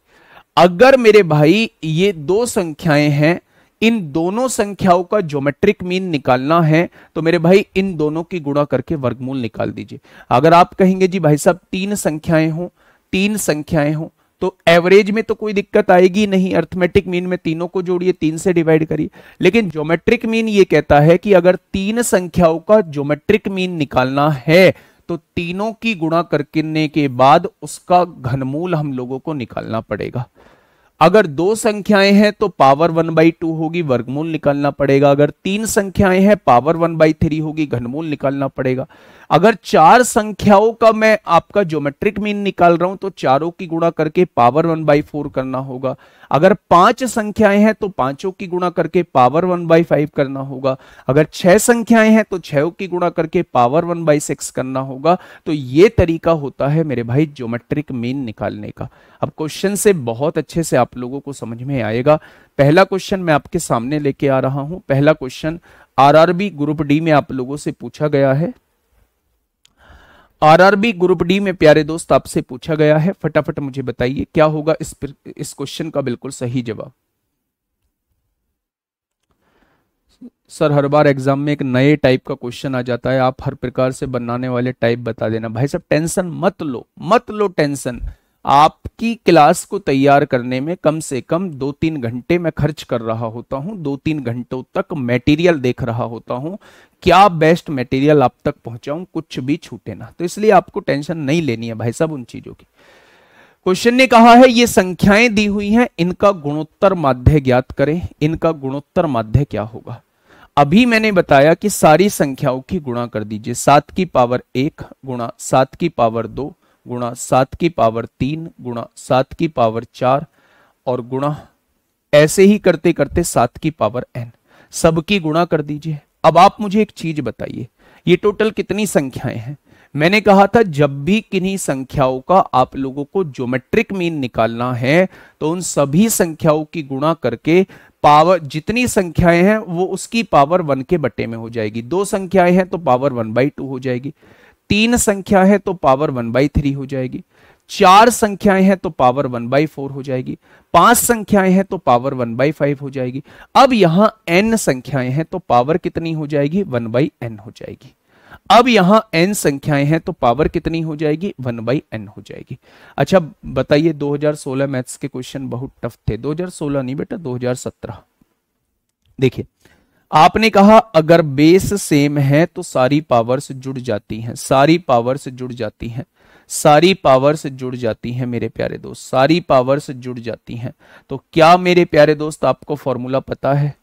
अगर मेरे भाई ये दो संख्याएं हैं, इन दोनों संख्याओं का ज्योमेट्रिक मीन निकालना है, तो मेरे भाई इन दोनों की गुणा करके वर्गमूल निकाल दीजिए। अगर आप कहेंगे जी भाई साहब तीन संख्याएं हो तो एवरेज में तो कोई दिक्कत आएगी नहीं, अर्थमेटिक मीन में तीनों को जोड़िए, 3 से डिवाइड करिए। लेकिन ज्योमेट्रिक मीन ये कहता है कि अगर तीन संख्याओं का ज्योमेट्रिक मीन निकालना है तो तीनों की गुणा करने के बाद उसका घनमूल हम लोगों को निकालना पड़ेगा। अगर दो संख्याएं हैं तो पावर 1/2 होगी, वर्गमूल निकालना पड़ेगा। अगर तीन संख्याएं हैं पावर 1/3 होगी, घनमूल निकालना पड़ेगा। अगर चार संख्याओं का मैं आपका ज्योमेट्रिक मीन निकाल रहा हूं तो चारों की गुणा करके पावर 1/4 करना होगा। अगर पांच संख्याएं हैं तो पांचों की गुणा करके पावर 1/5 करना होगा। अगर छह संख्याएं हैं तो छह की गुणा करके पावर 1/6 करना होगा। तो ये तरीका होता है मेरे भाई ज्योमेट्रिक मीन निकालने का। अब क्वेश्चन से बहुत अच्छे से आप लोगों को समझ में आएगा। पहला क्वेश्चन मैं आपके सामने लेके आ रहा हूं। पहला क्वेश्चन आरआरबी ग्रुप डी में आप लोगों से पूछा गया है। आरआरबी ग्रुप डी में प्यारे दोस्त आपसे पूछा गया है, फटाफट मुझे बताइए क्या होगा इस क्वेश्चन का बिल्कुल सही जवाब। सर हर बार एग्जाम में एक नए टाइप का क्वेश्चन आ जाता है, आप हर प्रकार से बनाने वाले टाइप बता देना। भाई साहब टेंशन मत लो टेंशन। आपकी क्लास को तैयार करने में कम से कम 2-3 घंटे मैं खर्च कर रहा होता हूं, 2-3 घंटों तक मटेरियल देख रहा होता हूं, क्या बेस्ट मटेरियल आप तक पहुंचाऊं, कुछ भी छूटे ना। तो इसलिए आपको टेंशन नहीं लेनी है भाई साहब उन चीजों की। क्वेश्चन ने कहा है ये संख्याएं दी हुई हैं, इनका गुणोत्तर माध्य ज्ञात करें। इनका गुणोत्तर माध्य क्या होगा। अभी मैंने बताया कि सारी संख्याओं की गुणा कर दीजिए, 7 की पावर 1 गुणा 7 की पावर 2 गुणा 7 की पावर 3 गुणा 7 की पावर 4 और गुणा ऐसे ही करते करते 7 की पावर n, सबकी गुणा कर दीजिए। अब आप मुझे एक चीज बताइए, ये टोटल कितनी संख्याएं हैं। मैंने कहा था जब भी किन्हीं संख्याओं का आप लोगों को ज्योमेट्रिक मीन निकालना है तो उन सभी संख्याओं की गुणा करके पावर, जितनी संख्याएं हैं वो उसकी पावर 1 के बटे में हो जाएगी। दो संख्याएं हैं तो पावर 1/2 हो जाएगी, तीन संख्या है तो पावर 1/3 हो जाएगी, चार संख्याएं हैं तो पावर 1/4 हो जाएगी, पांच संख्याएं हैं तो पावर 1/5 हो जाएगी। अब यहां n संख्याएं हैं तो पावर कितनी हो जाएगी, 1/n हो जाएगी। अब यहां n संख्याएं हैं तो पावर कितनी हो जाएगी, 1/n हो जाएगी। अच्छा बताइए 2016 मैथ्स के क्वेश्चन बहुत टफ थे, 2016 नहीं बेटा 2017। देखिए आपने कहा अगर बेस सेम है तो सारी पावर्स जुड़ जाती हैं, सारी पावर्स जुड़ जाती हैं, सारी पावर्स जुड़ जाती हैं मेरे प्यारे दोस्त, सारी पावर्स जुड़ जाती हैं। तो क्या मेरे प्यारे दोस्त आपको फॉर्मूला पता है?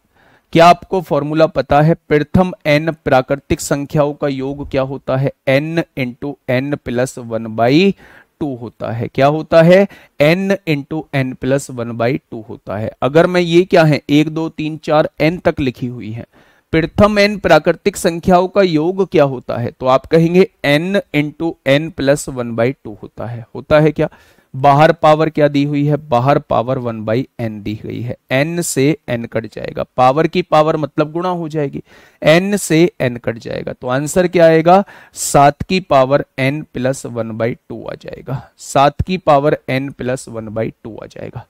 क्या आपको फॉर्मूला पता है? प्रथम n प्राकृतिक संख्याओं का योग क्या होता है? n इंटू n प्लस 1/2 होता है। क्या होता है? n इंटू n प्लस 1/2 होता है। अगर मैं ये क्या है 1 2 3 4 n तक लिखी हुई है, प्रथम n प्राकृतिक संख्याओं का योग क्या होता है? तो आप कहेंगे n इंटू n प्लस 1/2 होता है। होता है क्या? बाहर पावर क्या दी हुई है? बाहर पावर 1/n दी गई है। n से n कट जाएगा, पावर की पावर मतलब गुणा हो जाएगी, n से n कट जाएगा। तो आंसर क्या आएगा? 7 की पावर n प्लस 1/2 आ जाएगा। 7 की पावर n प्लस 1/2 आ जाएगा।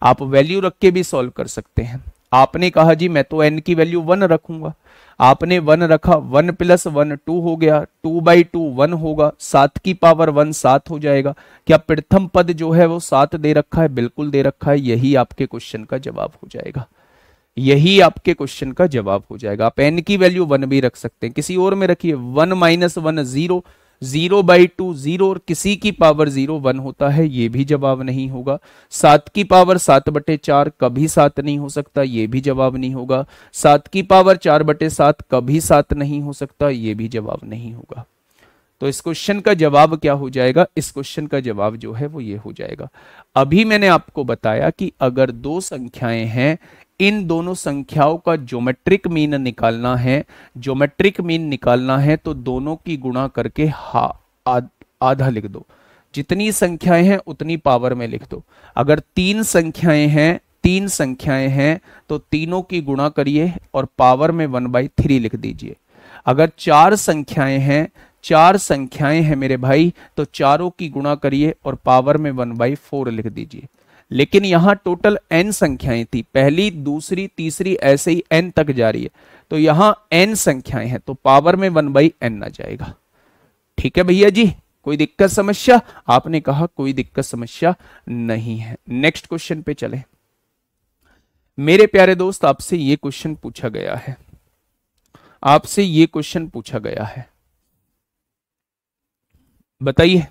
आप वैल्यू रख के भी सॉल्व कर सकते हैं। आपने कहा जी मैं तो n की वैल्यू 1 रखूंगा, आपने 1 रखा, 1 प्लस 1 2 हो गया, 2/2 1 होगा, 7 की पावर 1 7 हो जाएगा। क्या प्रथम पद जो है वो 7 दे रखा है? बिल्कुल दे रखा है। यही आपके क्वेश्चन का जवाब हो जाएगा, यही आपके क्वेश्चन का जवाब हो जाएगा। आप n की वैल्यू 1 भी रख सकते हैं, किसी और में रखिए। 1 माइनस 1 0, 0/2 0, और किसी की पावर 0 1 होता है, ये भी जवाब नहीं होगा। 7 की पावर 7/4 कभी 7 नहीं हो सकता, ये भी जवाब नहीं होगा। 7 की पावर 4/7 कभी 7 नहीं हो सकता, ये भी जवाब नहीं होगा। तो इस क्वेश्चन का जवाब क्या हो जाएगा? इस क्वेश्चन का जवाब जो है वो ये हो जाएगा। अभी मैंने आपको बताया कि अगर दो संख्याएं हैं, इन दोनों संख्याओं का ज्योमेट्रिक मीन निकालना है, ज्योमेट्रिक मीन निकालना है तो दोनों की गुणा करके आधा लिख दो। जितनी संख्याएं हैं उतनी पावर में लिख दो। अगर 3 संख्याएं हैं, 3 संख्याएं हैं तो तीनों की गुणा करिए और पावर में 1/3 लिख दीजिए। अगर 4 संख्याएं हैं, 4 संख्याएं हैं मेरे भाई, तो चारों की गुणा करिए और पावर में 1/4 लिख दीजिए। लेकिन यहां टोटल n संख्याएं थी, पहली दूसरी तीसरी ऐसे ही n तक जा रही है, तो यहां n संख्याएं हैं तो पावर में 1/n आ जाएगा। ठीक है भैया जी, कोई दिक्कत समस्या? आपने कहा कोई दिक्कत समस्या नहीं है। नेक्स्ट क्वेश्चन पे चले। मेरे प्यारे दोस्त आपसे ये क्वेश्चन पूछा गया है, आपसे ये क्वेश्चन पूछा गया है, बताइए।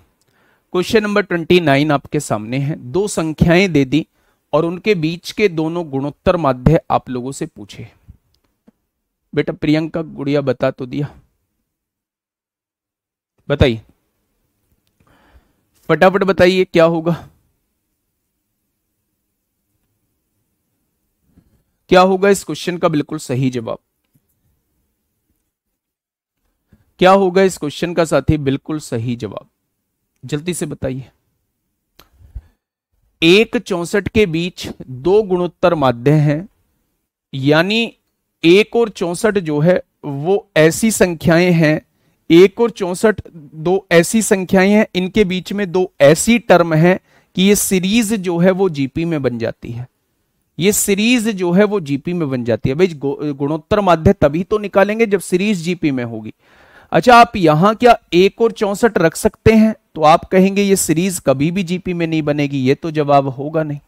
क्वेश्चन नंबर 29 आपके सामने है। दो संख्याएं दे दी और उनके बीच के दोनों गुणोत्तर माध्य आप लोगों से पूछे। बेटा प्रियंका गुड़िया बता तो दिया, बताइए फटाफट बताइए क्या होगा, क्या होगा इस क्वेश्चन का बिल्कुल सही जवाब? क्या होगा इस क्वेश्चन का साथी बिल्कुल सही जवाब? जल्दी से बताइए। 1 के बीच दो गुणोत्तर माध्य हैं, यानी 1 और 64 जो है वो ऐसी संख्याएं हैं, 1 और 64 दो ऐसी संख्याएं हैं, इनके बीच में दो ऐसी टर्म है कि ये सीरीज जो है वो जीपी में बन जाती है। ये सीरीज जो है वो जीपी में बन जाती है। भाई गुणोत्तर माध्य तभी तो निकालेंगे जब सीरीज जीपी में होगी। अच्छा, आप यहां क्या 1 और 64 रख सकते हैं? तो आप कहेंगे ये सीरीज कभी भी जीपी में नहीं बनेगी, ये तो जवाब होगा नहीं।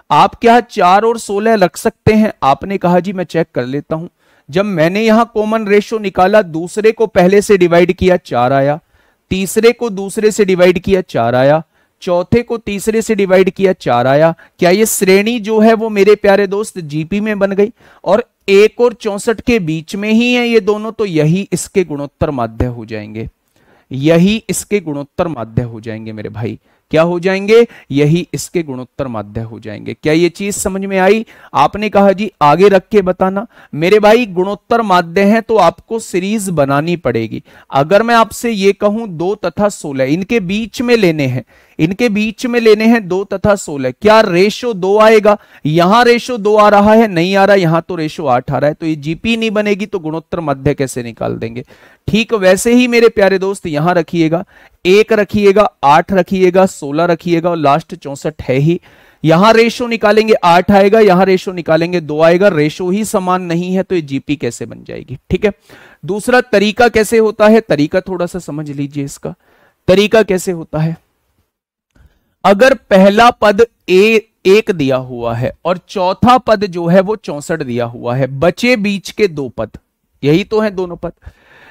आप क्या 4 और 16 रख सकते हैं? आपने कहा जी मैं चेक कर लेता हूं। जब मैंने यहां कॉमन रेशियो निकाला, दूसरे को पहले से डिवाइड किया 4 आया, तीसरे को दूसरे से डिवाइड किया 4 आया, चौथे को तीसरे से डिवाइड किया 4 आया। क्या ये श्रेणी जो है वो मेरे प्यारे दोस्त जीपी में बन गई? और 1 और 64 के बीच में ही है ये दोनों, तो यही इसके गुणोत्तर माध्य हो जाएंगे, यही इसके गुणोत्तर माध्य हो जाएंगे मेरे भाई। क्या हो जाएंगे? यही इसके गुणोत्तर माध्य हो जाएंगे। क्या ये चीज समझ में आई? आपने कहा जी आगे रख के बताना। मेरे भाई गुणोत्तर माध्य हैं तो आपको सीरीज बनानी पड़ेगी। अगर मैं आपसे ये कहूं 2 तथा 16 इनके बीच में लेने हैं, इनके बीच में लेने हैं 2 तथा 16, क्या रेशो 2 आएगा? यहां रेशो 2 आ रहा है, नहीं आ रहा, यहां तो रेशो 8 आ रहा है, तो ये जीपी नहीं बनेगी, तो गुणोत्तर माध्य कैसे निकाल देंगे? ठीक वैसे ही मेरे प्यारे दोस्त यहां रखिएगा, 1 रखिएगा, 8 रखिएगा, 16 रखिएगा और लास्ट 64 है ही। यहां रेशो निकालेंगे 8 आएगा, यहां रेशो निकालेंगे 2 आएगा, रेशो ही समान नहीं है तो ये जीपी कैसे बन जाएगी? ठीक है। दूसरा तरीका कैसे होता है, तरीका थोड़ा सा समझ लीजिए। इसका तरीका कैसे होता है, अगर पहला पद ए 1 दिया हुआ है और चौथा पद जो है वो 64 दिया हुआ है, बचे बीच के 2 पद, यही तो है दोनों पद।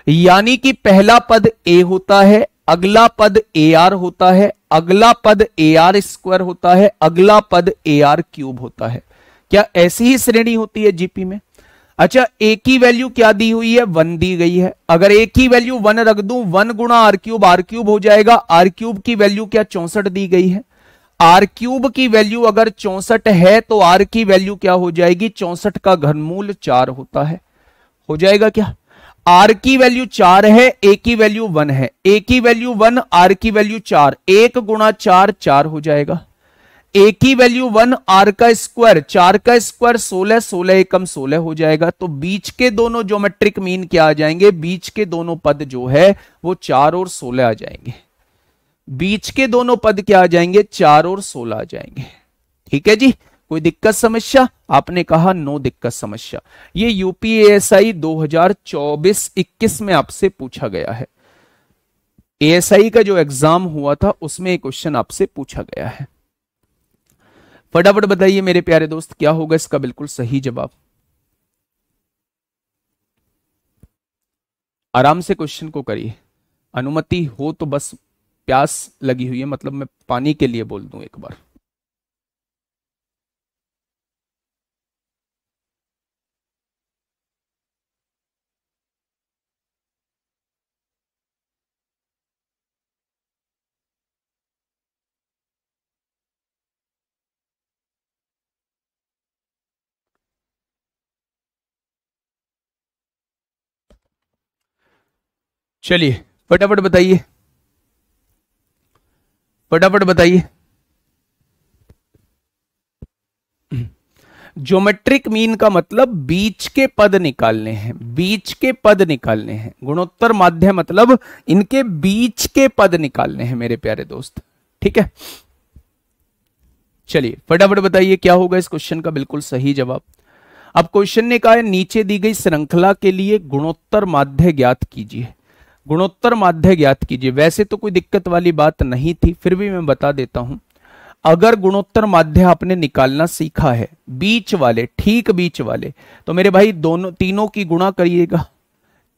यानी कि पहला पद a होता है, अगला पद AR होता है, अगला पद AR स्क्वायर होता है, अगला पद AR क्यूब होता है। क्या ऐसी ही श्रेणी होती है जीपी में? अच्छा, a की वैल्यू क्या दी हुई है? 1 दी गई है। अगर a की वैल्यू 1 रख दूं, 1 गुणा आर क्यूब हो जाएगा। आर क्यूब की वैल्यू क्या 64 दी गई है। आर क्यूब की वैल्यू अगर 64 है तो आर की वैल्यू क्या हो जाएगी? 64 का घनमूल 4 होता है। हो जाएगा क्या? आर की वैल्यू 4 है, ए की वैल्यू 1 है। ए की वैल्यू 1, आर की वैल्यू 4, 1 गुणा 4 4 हो जाएगा। ए की वैल्यू 1, आर का स्क्वायर 4 का स्क्वायर 16, 16 एकम 16 हो जाएगा। तो बीच के दोनों ज्योमेट्रिक मीन क्या आ जाएंगे? बीच के दोनों पद जो है वो 4 और 16 आ जाएंगे। बीच के दोनों पद क्या आ जाएंगे? 4 और 16 आ जाएंगे। ठीक है जी, कोई दिक्कत समस्या? आपने कहा नो दिक्कत समस्या। ये यूपीएसआई 2024-21 में आपसे पूछा गया है। एएसआई का जो एग्जाम हुआ था उसमें एक क्वेश्चन आपसे पूछा गया है। फटाफट बताइए मेरे प्यारे दोस्त, क्या होगा इसका बिल्कुल सही जवाब? आराम से क्वेश्चन को करिए, अनुमति हो तो बस, प्यास लगी हुई है, मतलब मैं पानी के लिए बोल दूं एक बार। चलिए फटाफट बताइए, फटाफट बताइए। ज्योमेट्रिक मीन का मतलब बीच के पद निकालने हैं, बीच के पद निकालने हैं। गुणोत्तर माध्य मतलब इनके बीच के पद निकालने हैं मेरे प्यारे दोस्त। ठीक है, चलिए फटाफट बताइए क्या होगा इस क्वेश्चन का बिल्कुल सही जवाब। अब क्वेश्चन ने कहा है नीचे दी गई श्रृंखला के लिए गुणोत्तर माध्य ज्ञात कीजिए। गुणोत्तर माध्य ज्ञात कीजिए, वैसे तो कोई दिक्कत वाली बात नहीं थी, फिर भी मैं बता देता हूं। अगर गुणोत्तर माध्य आपने निकालना सीखा है, बीच वाले, ठीक बीच वाले, तो मेरे भाई दोनों तीनों की गुणा करिएगा,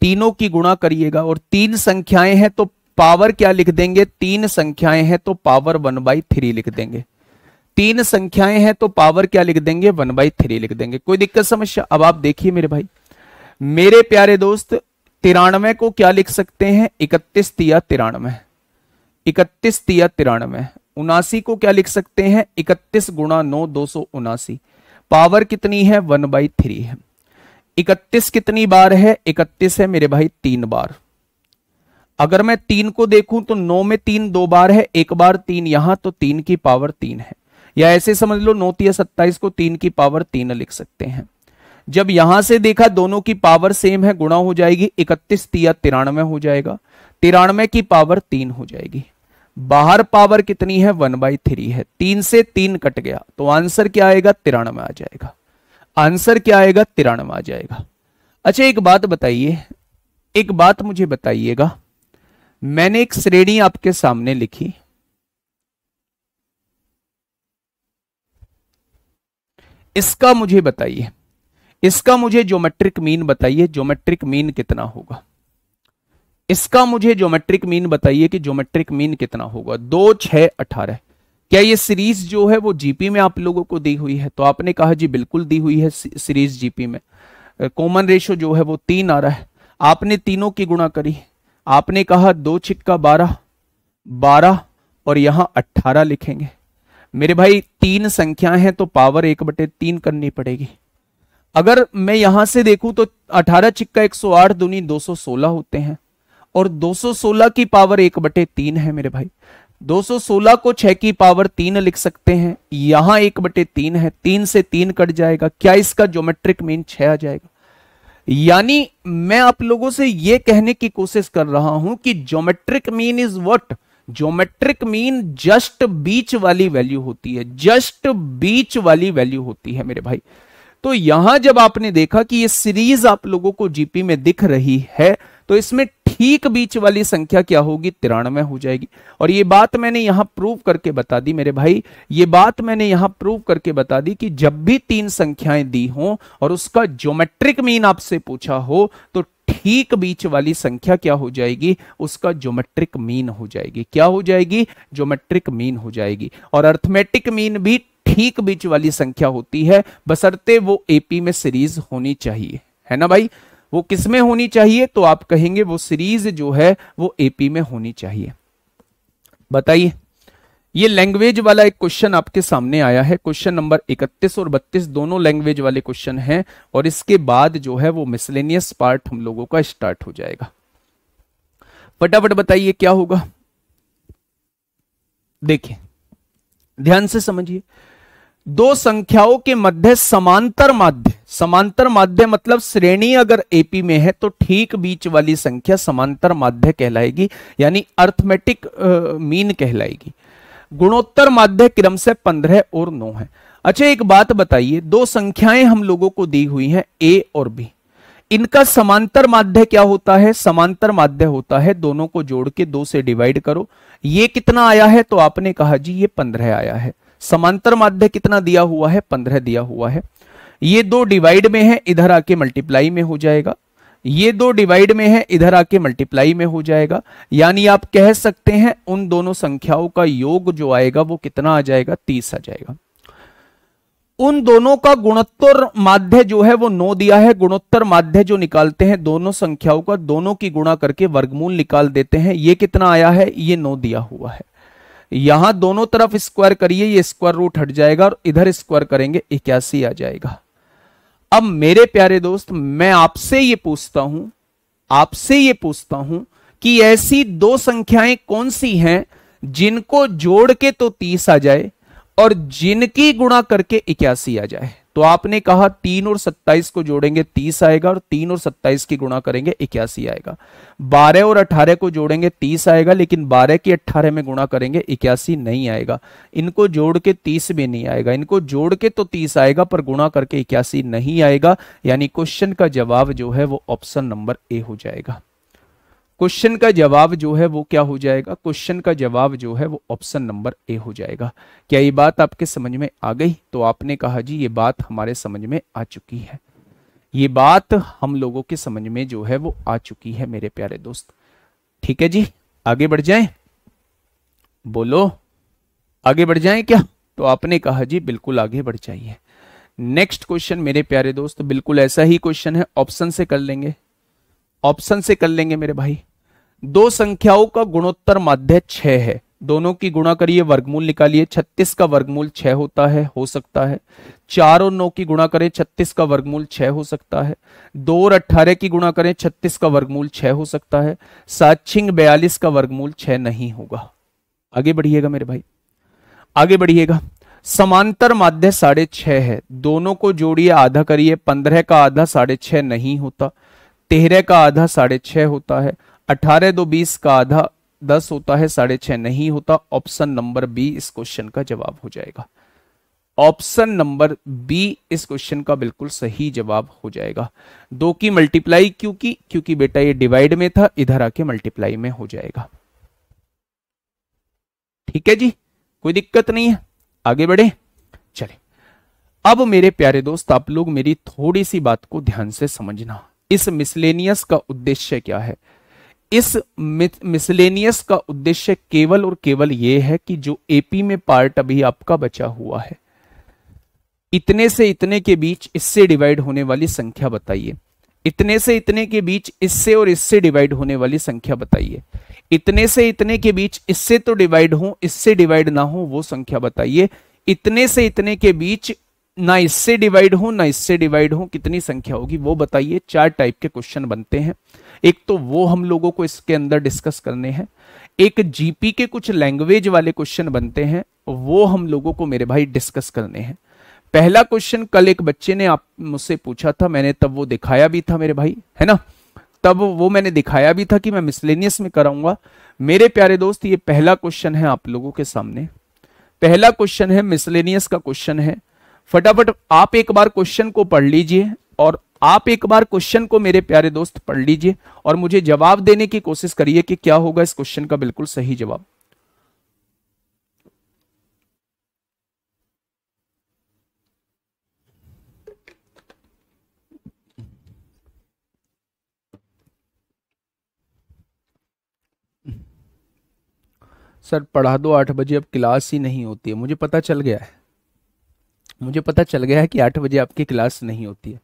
तीनों की गुणा करिएगा। और 3 संख्याएं हैं तो पावर क्या लिख देंगे? 3 संख्याएं हैं तो पावर 1/3 लिख देंगे। 3 संख्याएं हैं तो पावर क्या लिख देंगे? 1/3 लिख देंगे। कोई दिक्कत समस्या? अब आप देखिए मेरे भाई, मेरे प्यारे दोस्त, 93 को क्या लिख सकते हैं? 31 तिया 93, 31 तिया 93। 79 को क्या लिख सकते हैं? 31 गुणा 9 279। पावर कितनी है? 1/3 है। 31 कितनी बार है? 31 है मेरे भाई 3 बार। अगर मैं 3 को देखूं तो 9 में 3 2 बार है, 1 बार 3 यहां, तो 3 की पावर 3 है। या ऐसे समझ लो 9 तिया 27 को 3 की पावर 3 लिख सकते हैं। जब यहां से देखा दोनों की पावर सेम है, गुणा हो जाएगी, 31 तिया 93 हो जाएगा, 93 की पावर 3 हो जाएगी। बाहर पावर कितनी है? 1/3 है। 3 से 3 कट गया तो आंसर क्या आएगा? 93 आ जाएगा। आंसर क्या आएगा? 93 आ जाएगा। अच्छा एक बात बताइए, एक बात मुझे बताइएगा, मैंने एक श्रेणी आपके सामने लिखी, इसका मुझे बताइए, इसका मुझे ज्योमेट्रिक मीन बताइए, ज्योमेट्रिक मीन कितना होगा? इसका मुझे ज्योमेट्रिक मीन बताइए कि ज्योमेट्रिक मीन कितना होगा? 2 6 18। क्या ये सीरीज जो है वो जीपी में आप लोगों को दी हुई है? तो आपने कहा जी बिल्कुल दी हुई है सीरीज जीपी में। कॉमन रेशो जो है वो 3 आ रहा है। आपने तीनों की गुणा करी, आपने कहा 2 छिक्का 12, 12 और यहां 18 लिखेंगे। मेरे भाई 3 संख्याएं हैं तो पावर 1/3 करनी पड़ेगी। अगर मैं यहां से देखूं तो 18 छिक्का 108 दूनी 216 होते हैं, और 216 की पावर 1/3 है मेरे भाई। 216 को 6 की पावर 3 लिख सकते हैं, यहां 1/3 है, 3 से 3 कट जाएगा। क्या इसका ज्योमेट्रिक मीन 6 आ जाएगा? यानी मैं आप लोगों से यह कहने की कोशिश कर रहा हूं कि geometric mean is what? Geometric mean just बीच वाली वैल्यू होती है, जस्ट बीच वाली वैल्यू होती है मेरे भाई। तो यहां जब आपने देखा कि ये सीरीज आप लोगों को जीपी में दिख रही है, तो इसमें ठीक बीच वाली संख्या क्या होगी? 93 हो जाएगी। और ये बात मैंने यहां प्रूव करके बता दी मेरे भाई, ये बात मैंने यहां प्रूव करके बता दी कि जब भी 3 संख्याएं दी हों और उसका ज्योमेट्रिक मीन आपसे पूछा हो तो ठीक बीच वाली संख्या क्या हो जाएगी? उसका ज्योमेट्रिक मीन हो जाएगी। क्या हो जाएगी? ज्योमेट्रिक मीन हो जाएगी। और अर्थमेटिक मीन भी ठीक बीच वाली संख्या होती है, बशर्ते वो एपी में सीरीज होनी चाहिए, है ना भाई? वो किस में होनी चाहिए? तो आप कहेंगे वो सीरीज जो है वो एपी में होनी चाहिए। बताइए, ये लैंग्वेज वाला एक क्वेश्चन आपके सामने आया है, क्वेश्चन नंबर 31 और 32 दोनों लैंग्वेज वाले क्वेश्चन हैं। और इसके बाद जो है वो मिसलेनियस पार्ट हम लोगों का स्टार्ट हो जाएगा। फटाफट बताइए क्या होगा। देखिए, ध्यान से समझिए। दो संख्याओं के मध्य समांतर माध्य, समांतर माध्य मतलब श्रेणी अगर एपी में है तो ठीक बीच वाली संख्या समांतर माध्य कहलाएगी, यानी अर्थमेटिक मीन कहलाएगी। गुणोत्तर माध्य क्रम से 15 और 9 है। अच्छा एक बात बताइए, दो संख्याएं हम लोगों को दी हुई हैं ए और बी, इनका समांतर माध्य क्या होता है? समांतर माध्य होता है दोनों को जोड़ के 2 से डिवाइड करो। ये कितना आया है? तो आपने कहा जी ये 15 आया है। समांतर माध्य कितना दिया हुआ है? 15 दिया हुआ है। ये 2 डिवाइड में है, इधर आके मल्टीप्लाई में हो जाएगा। ये 2 डिवाइड में है, इधर आके मल्टीप्लाई में हो जाएगा। यानी आप कह सकते हैं उन दोनों संख्याओं का योग जो आएगा वो कितना आ जाएगा? 30 आ जाएगा। उन दोनों का गुणोत्तर माध्य जो है वो 9 दिया है। गुणोत्तर माध्य जो निकालते हैं दोनों संख्याओं का, दोनों की गुणा करके वर्गमूल निकाल देते हैं। ये कितना आया है? ये 9 दिया हुआ है। यहां दोनों तरफ स्क्वायर करिए, ये स्क्वायर रूट हट जाएगा और इधर स्क्वायर करेंगे 81 आ जाएगा। अब मेरे प्यारे दोस्त, मैं आपसे ये पूछता हूं कि ऐसी दो संख्याएं कौन सी हैं जिनको जोड़ के तो 30 आ जाए और जिनकी गुणा करके 81 आ जाए। तो आपने कहा 3 और 27 को जोड़ेंगे 30 आएगा और 3 और 27 की गुणा करेंगे 81 आएगा। 12 और 18 को जोड़ेंगे 30 आएगा, लेकिन 12 की 18 में गुणा करेंगे 81 नहीं आएगा। इनको जोड़ के 30 भी नहीं आएगा, इनको जोड़ के तो 30 आएगा पर गुणा करके 81 नहीं आएगा। यानी क्वेश्चन का जवाब जो है वो ऑप्शन नंबर ए हो जाएगा। क्वेश्चन का जवाब जो है वो क्या हो जाएगा? क्वेश्चन का जवाब जो है वो ऑप्शन नंबर ए हो जाएगा। क्या ये बात आपके समझ में आ गई? तो आपने कहा जी ये बात हमारे समझ में आ चुकी है, ये बात हम लोगों के समझ में जो है वो आ चुकी है मेरे प्यारे दोस्त। ठीक है जी, आगे बढ़ जाएं? बोलो, आगे बढ़ जाएं क्या? तो आपने कहा जी बिल्कुल आगे बढ़ जाइए। नेक्स्ट क्वेश्चन मेरे प्यारे दोस्त बिल्कुल ऐसा ही क्वेश्चन है, ऑप्शन से कर लेंगे, ऑप्शन से कर लेंगे मेरे भाई। दो संख्याओं का गुणोत्तर माध्य 6 है, दोनों की गुणा करिए, वर्गमूल निकालिए। 36 का वर्गमूल 6 होता है, हो सकता है। 4 और 9 की गुणा करें, 36 का वर्गमूल 6 हो सकता है। 2 और 18 की गुणा करें, 36 का वर्गमूल 6 हो सकता है। 7 छिंग 42 का वर्गमूल 6 नहीं होगा। आगे बढ़िएगा मेरे भाई, आगे बढ़िएगा। समांतर माध्य 6.5 है, दोनों को जोड़िए, आधा करिए। 15 का आधा 6.5 नहीं होता, 13 का आधा 6.5 होता है, 18 2 20 का आधा 10 होता है, 6.5 नहीं होता। ऑप्शन नंबर बी इस क्वेश्चन का जवाब हो जाएगा। ऑप्शन नंबर बी इस क्वेश्चन का बिल्कुल सही जवाब हो जाएगा। 2 की मल्टीप्लाई क्यों की? क्योंकि बेटा ये डिवाइड में था, इधर आके मल्टीप्लाई में हो जाएगा। ठीक है जी, कोई दिक्कत नहीं है, आगे बढ़े चले। अब मेरे प्यारे दोस्त आप लोग मेरी थोड़ी सी बात को ध्यान से समझना। इस मिसलेनियस का उद्देश्य क्या है? इस मिसलेनियस का उद्देश्य केवल और केवल यह है कि जो एपी में पार्ट अभी आपका बचा हुआ है, इतने से इतने के बीच इससे डिवाइड होने वाली संख्या बताइए। इतने से इतने के बीच इससे और इससे डिवाइड होने वाली संख्या बताइए। इतने से इतने के बीच इससे तो डिवाइड हो, इससे डिवाइड ना हो, वो संख्या बताइए। इतने से इतने के बीच ना इससे डिवाइड हो ना इससे डिवाइड हो, कितनी संख्या होगी वो बताइए। 4 टाइप के क्वेश्चन बनते हैं। एक तो वो हम लोगों को इसके अंदर डिस्कस करने हैं। एक जीपी के कुछ लैंग्वेज वाले क्वेश्चन बनते हैं, वो हम लोगों को मेरे भाई डिस्कस करने हैं। पहला क्वेश्चन कल एक बच्चे ने आप मुझसे पूछा था, मैंने तब वो दिखाया भी था मेरे भाई, है ना? तब वो मैंने दिखाया भी था कि मैं मिसलेनियस में कराऊंगा। मेरे प्यारे दोस्त ये पहला क्वेश्चन है आप लोगों के सामने, पहला क्वेश्चन है, मिसलेनियस का क्वेश्चन है। फटाफट आप एक बार क्वेश्चन को पढ़ लीजिए और आप एक बार क्वेश्चन को मेरे प्यारे दोस्त पढ़ लीजिए और मुझे जवाब देने की कोशिश करिए कि क्या होगा इस क्वेश्चन का बिल्कुल सही जवाब। सर पढ़ा दो 8 बजे, अब क्लास ही नहीं होती है। मुझे पता चल गया है, मुझे पता चल गया है कि 8 बजे आपकी क्लास नहीं होती है।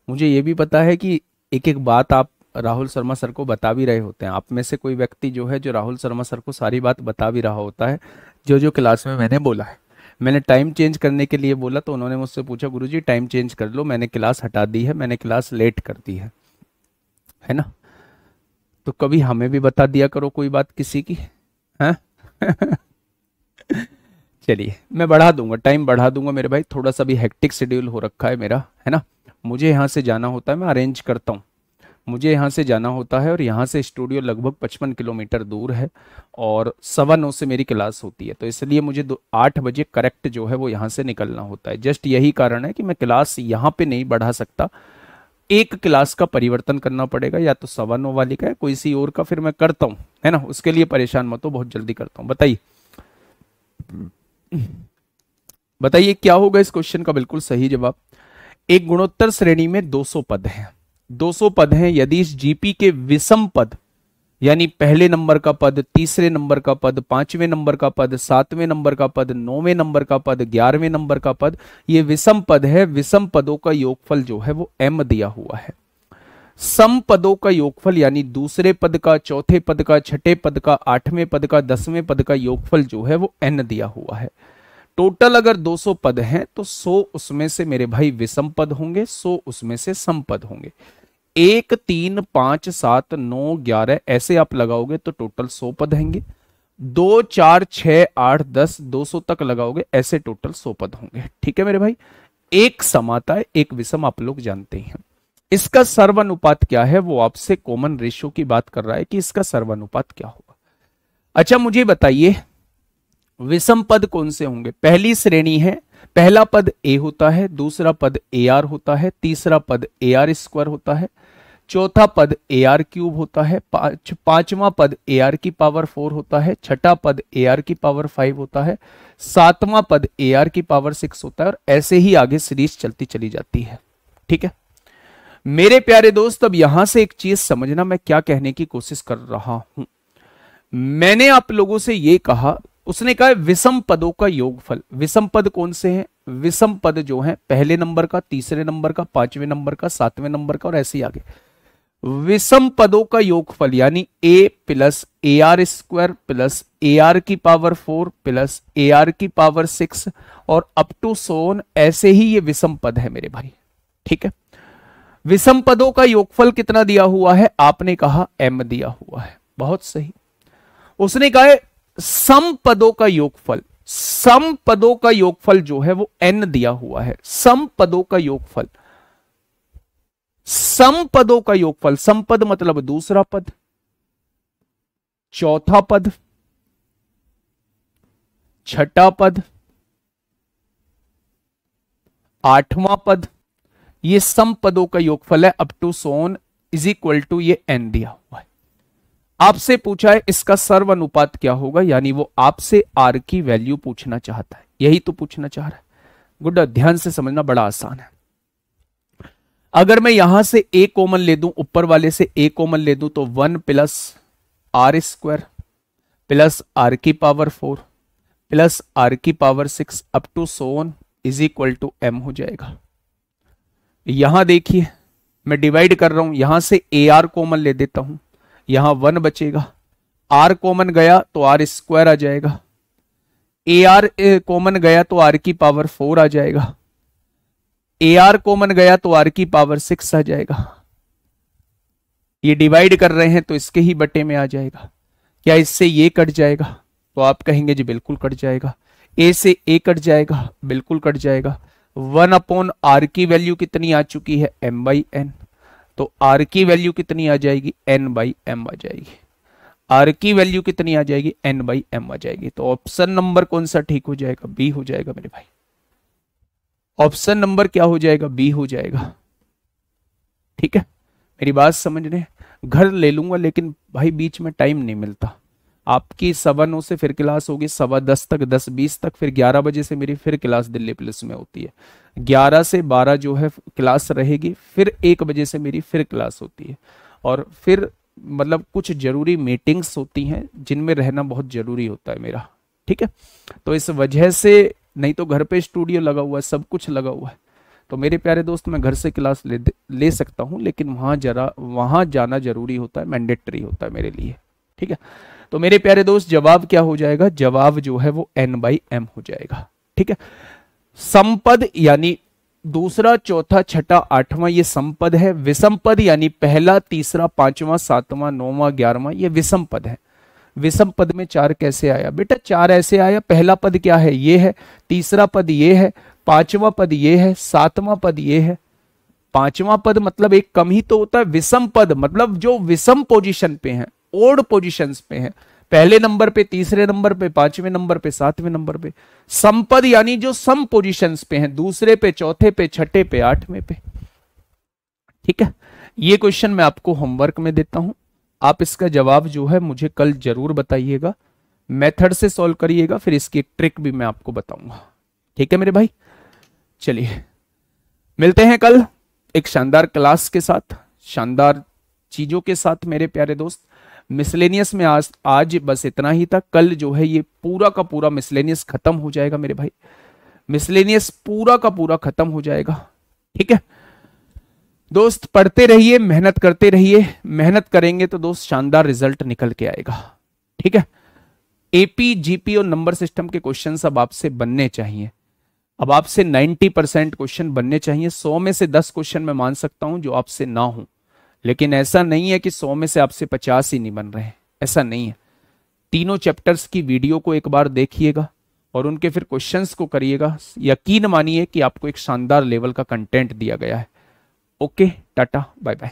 मुझे ये भी पता है कि एक एक बात आप राहुल शर्मा सर को बता भी रहे होते हैं। आप में से कोई व्यक्ति जो है जो राहुल शर्मा सर को सारी बात बता भी रहा होता है जो जो क्लास में मैंने बोला है। मैंने टाइम चेंज करने के लिए बोला तो उन्होंने मुझसे पूछा गुरुजी टाइम चेंज कर लो, मैंने क्लास हटा दी है, मैंने क्लास लेट कर दी है ना। तो कभी हमें भी बता दिया करो कोई बात किसी की, है। चलिए मैं बढ़ा दूंगा, टाइम बढ़ा दूंगा मेरे भाई, थोड़ा सा भी हेक्टिक शेड्यूल हो रखा है मेरा, है ना। मुझे यहाँ से जाना होता है, मैं अरेंज करता हूँ, मुझे यहाँ से जाना होता है और यहाँ से स्टूडियो लगभग 55 किलोमीटर दूर है और 9:15 से मेरी क्लास होती है, तो इसलिए मुझे 8 बजे करेक्ट जो है वो यहाँ से निकलना होता है। जस्ट यही कारण है कि मैं क्लास यहाँ पे नहीं बढ़ा सकता, एक क्लास का परिवर्तन करना पड़ेगा, या तो 9:15 वाली का है कोई सी और का, फिर मैं करता हूँ, है ना। उसके लिए परेशान मत हो, बहुत जल्दी करता हूँ। बताइए बताइए क्या होगा इस क्वेश्चन का बिल्कुल सही जवाब। एक गुणोत्तर श्रेणी में 200 पद हैं, 200 पद हैं। यदि इस जीपी के विषम पद यानी पहले नंबर का पद, तीसरे नंबर का पद, 5वें नंबर का पद, 7वें नंबर का पद, 9वें नंबर का पद, 11वें नंबर का पद, ये विषम पद है, विषम पदों का योगफल जो है वो m दिया हुआ है। सम पदों का योगफल यानी दूसरे पद का, चौथे पद का, छठे पद का, 8वें पद का, 10वें पद का योगफल जो है वो n दिया हुआ है। टोटल अगर 200 पद हैं तो 100 उसमें से मेरे भाई विषम पद होंगे, 100 उसमें से सम पद होंगे। 1 3 5 7 9 11 ऐसे आप लगाओगे तो टोटल 100 पद होंगे। 2 4 6 8 10 200 तक लगाओगे ऐसे टोटल 100 पद होंगे। ठीक है मेरे भाई, एक सम आता है, एक विषम आप लोग जानते हैं। इसका सर्वानुपात क्या है वो आपसे कॉमन रेशियो की बात कर रहा है कि इसका सर्वानुपात क्या होगा। अच्छा मुझे बताइए विषम पद कौन से होंगे। पहली श्रेणी है, पहला पद a होता है, दूसरा पद ar होता है, तीसरा पद ar स्क्वायर होता है, चौथा पद ar क्यूब होता है, पांचवा पद ar की पावर 4 होता है, छठा पद ar की पावर 5 होता है, सातवां पद ar की पावर 6 होता है और ऐसे ही आगे सीरीज चलती चली जाती है। ठीक है मेरे प्यारे दोस्त, अब यहां से एक चीज समझना मैं क्या कहने की कोशिश कर रहा हूं। मैंने आप लोगों से यह कहा, उसने कहा विषम पदों का योगफल। विषम पद कौन से हैं? विषम पद जो हैं पहले नंबर का, तीसरे नंबर का, 5वें नंबर का, 7वें नंबर का और ऐसे ही आगे। विषम पदों का योगफल यानी a plus ar square plus ar की पावर 4 प्लस ar की पावर 6 और अप टू सोन, ऐसे ही ये विषम पद है मेरे भाई। ठीक है, विषम पदों का योगफल कितना दिया हुआ है? आपने कहा m दिया हुआ है, बहुत सही। उसने कहा है सम पदों का योगफल, सम पदों का योगफल जो है वो n दिया हुआ है। सम पदों का योगफल, सम पदों का योगफल, सम पद मतलब दूसरा पद, चौथा पद, छठा पद, आठवां पद, ये सम पदों का योगफल है up to son is equal to ये n दिया हुआ है। आपसे पूछा है इसका सर्वानुपात क्या होगा, यानी वो आपसे r की वैल्यू पूछना चाहता है, यही तो पूछना चाह रहा है। गुड, ध्यान से समझना, बड़ा आसान है। अगर मैं यहां से a कॉमन ले दूं, ऊपर वाले से a कॉमन ले दूं तो 1 plus R square plus r की पावर 4 प्लस r की power 6 up to son is equal to m हो जाएगा। यहां देखिए मैं डिवाइड कर रहा हूं, यहां से ar कॉमन ले देता हूं, यहां 1 बचेगा, r कॉमन गया तो r स्क्वायर आ जाएगा, ar कॉमन गया तो r की पावर 4 आ जाएगा, ar कॉमन गया तो r की पावर 6 आ जाएगा। ये डिवाइड कर रहे हैं तो इसके ही बटे में आ जाएगा। क्या इससे ये कट जाएगा? तो आप कहेंगे जी बिल्कुल कट जाएगा। a से a कट जाएगा, बिल्कुल कट जाएगा। 1 अपॉन r की वैल्यू कितनी आ चुकी है? m बाई n, तो r की वैल्यू कितनी आ जाएगी? n बाई m आ जाएगी। r की वैल्यू कितनी आ जाएगी? n बाई m आ जाएगी। तो ऑप्शन नंबर कौन सा ठीक हो जाएगा? बी हो जाएगा मेरे भाई। ऑप्शन नंबर क्या हो जाएगा? बी हो जाएगा। ठीक है, मेरी बात समझ रहे हैं। घर ले लूंगा लेकिन भाई बीच में टाइम नहीं मिलता। आपकी 9:15 से फिर क्लास होगी 10:15 तक, 10:20 तक, फिर 11 बजे से मेरी फिर क्लास दिल्ली पुलिस में होती है। 11 से 12 जो है क्लास रहेगी, फिर 1 बजे से मेरी फिर क्लास होती है। और फिर मतलब कुछ जरूरी मीटिंग्स होती हैं जिनमें रहना बहुत जरूरी होता है मेरा। ठीक है, तो इस वजह से, नहीं तो घर पे स्टूडियो लगा हुआ है, सब कुछ लगा हुआ है। तो मेरे प्यारे दोस्त, मैं घर से क्लास ले सकता हूँ, लेकिन वहां जाना जरूरी होता है, मैंडेटरी होता है मेरे लिए। ठीक है, तो मेरे प्यारे दोस्त जवाब क्या हो जाएगा? जवाब जो है वो n/m हो जाएगा। ठीक है, समपद यानी दूसरा, चौथा, छठा, आठवां ये समपद है। विषम पद यानी पहला, तीसरा, पांचवा, सातवां, नौवां, 11वां ये विषम पद है। विषम पद में 4 कैसे आया बेटा? 4 ऐसे आया, पहला पद क्या है? ये है, तीसरा पद ये है, पांचवा पद ये है, सातवां पद ये है। पांचवा पद मतलब एक कम ही तो होता है। विषम पद मतलब जो विषम पोजीशन पे है, ओड पोजीशंस पे है, पहले नंबर पे, तीसरे नंबर पे, पांचवें नंबर पे, सातवें नंबर पे। समपद यानी जो सम पोजीशंस पे हैं, दूसरे पे, चौथे पे, छठे पे, आठवें पे। ठीक है, ये क्वेश्चन मैं आपको होमवर्क में देता हूं, आप इसका जवाब जो है मुझे कल जरूर बताइएगा। मेथड से सॉल्व करिएगा, फिर इसकी ट्रिक भी मैं आपको बताऊंगा। ठीक है मेरे भाई, चलिए मिलते हैं कल एक शानदार क्लास के साथ, शानदार चीजों के साथ मेरे प्यारे दोस्त। मिसलेनियस में आज बस इतना ही था। कल जो है ये पूरा का पूरा मिसलेनियस खत्म हो जाएगा मेरे भाई, मिसलेनियस पूरा का पूरा खत्म हो जाएगा। ठीक है दोस्त, पढ़ते रहिए, मेहनत करते रहिए। मेहनत करेंगे तो दोस्त शानदार रिजल्ट निकल के आएगा। ठीक है, एपी, जीपी और नंबर सिस्टम के क्वेश्चन अब आपसे बनने चाहिए। अब आपसे 90% क्वेश्चन बनने चाहिए। 100 में से 10 क्वेश्चन मैं मान सकता हूं जो आपसे ना हो, लेकिन ऐसा नहीं है कि 100 में से आपसे 50 ही नहीं बन रहे हैं, ऐसा नहीं है। तीनों चैप्टर्स की वीडियो को एक बार देखिएगा और उनके फिर क्वेश्चंस को करिएगा। यकीन मानिए कि आपको एक शानदार लेवल का कंटेंट दिया गया है। Okay, tata, bye bye.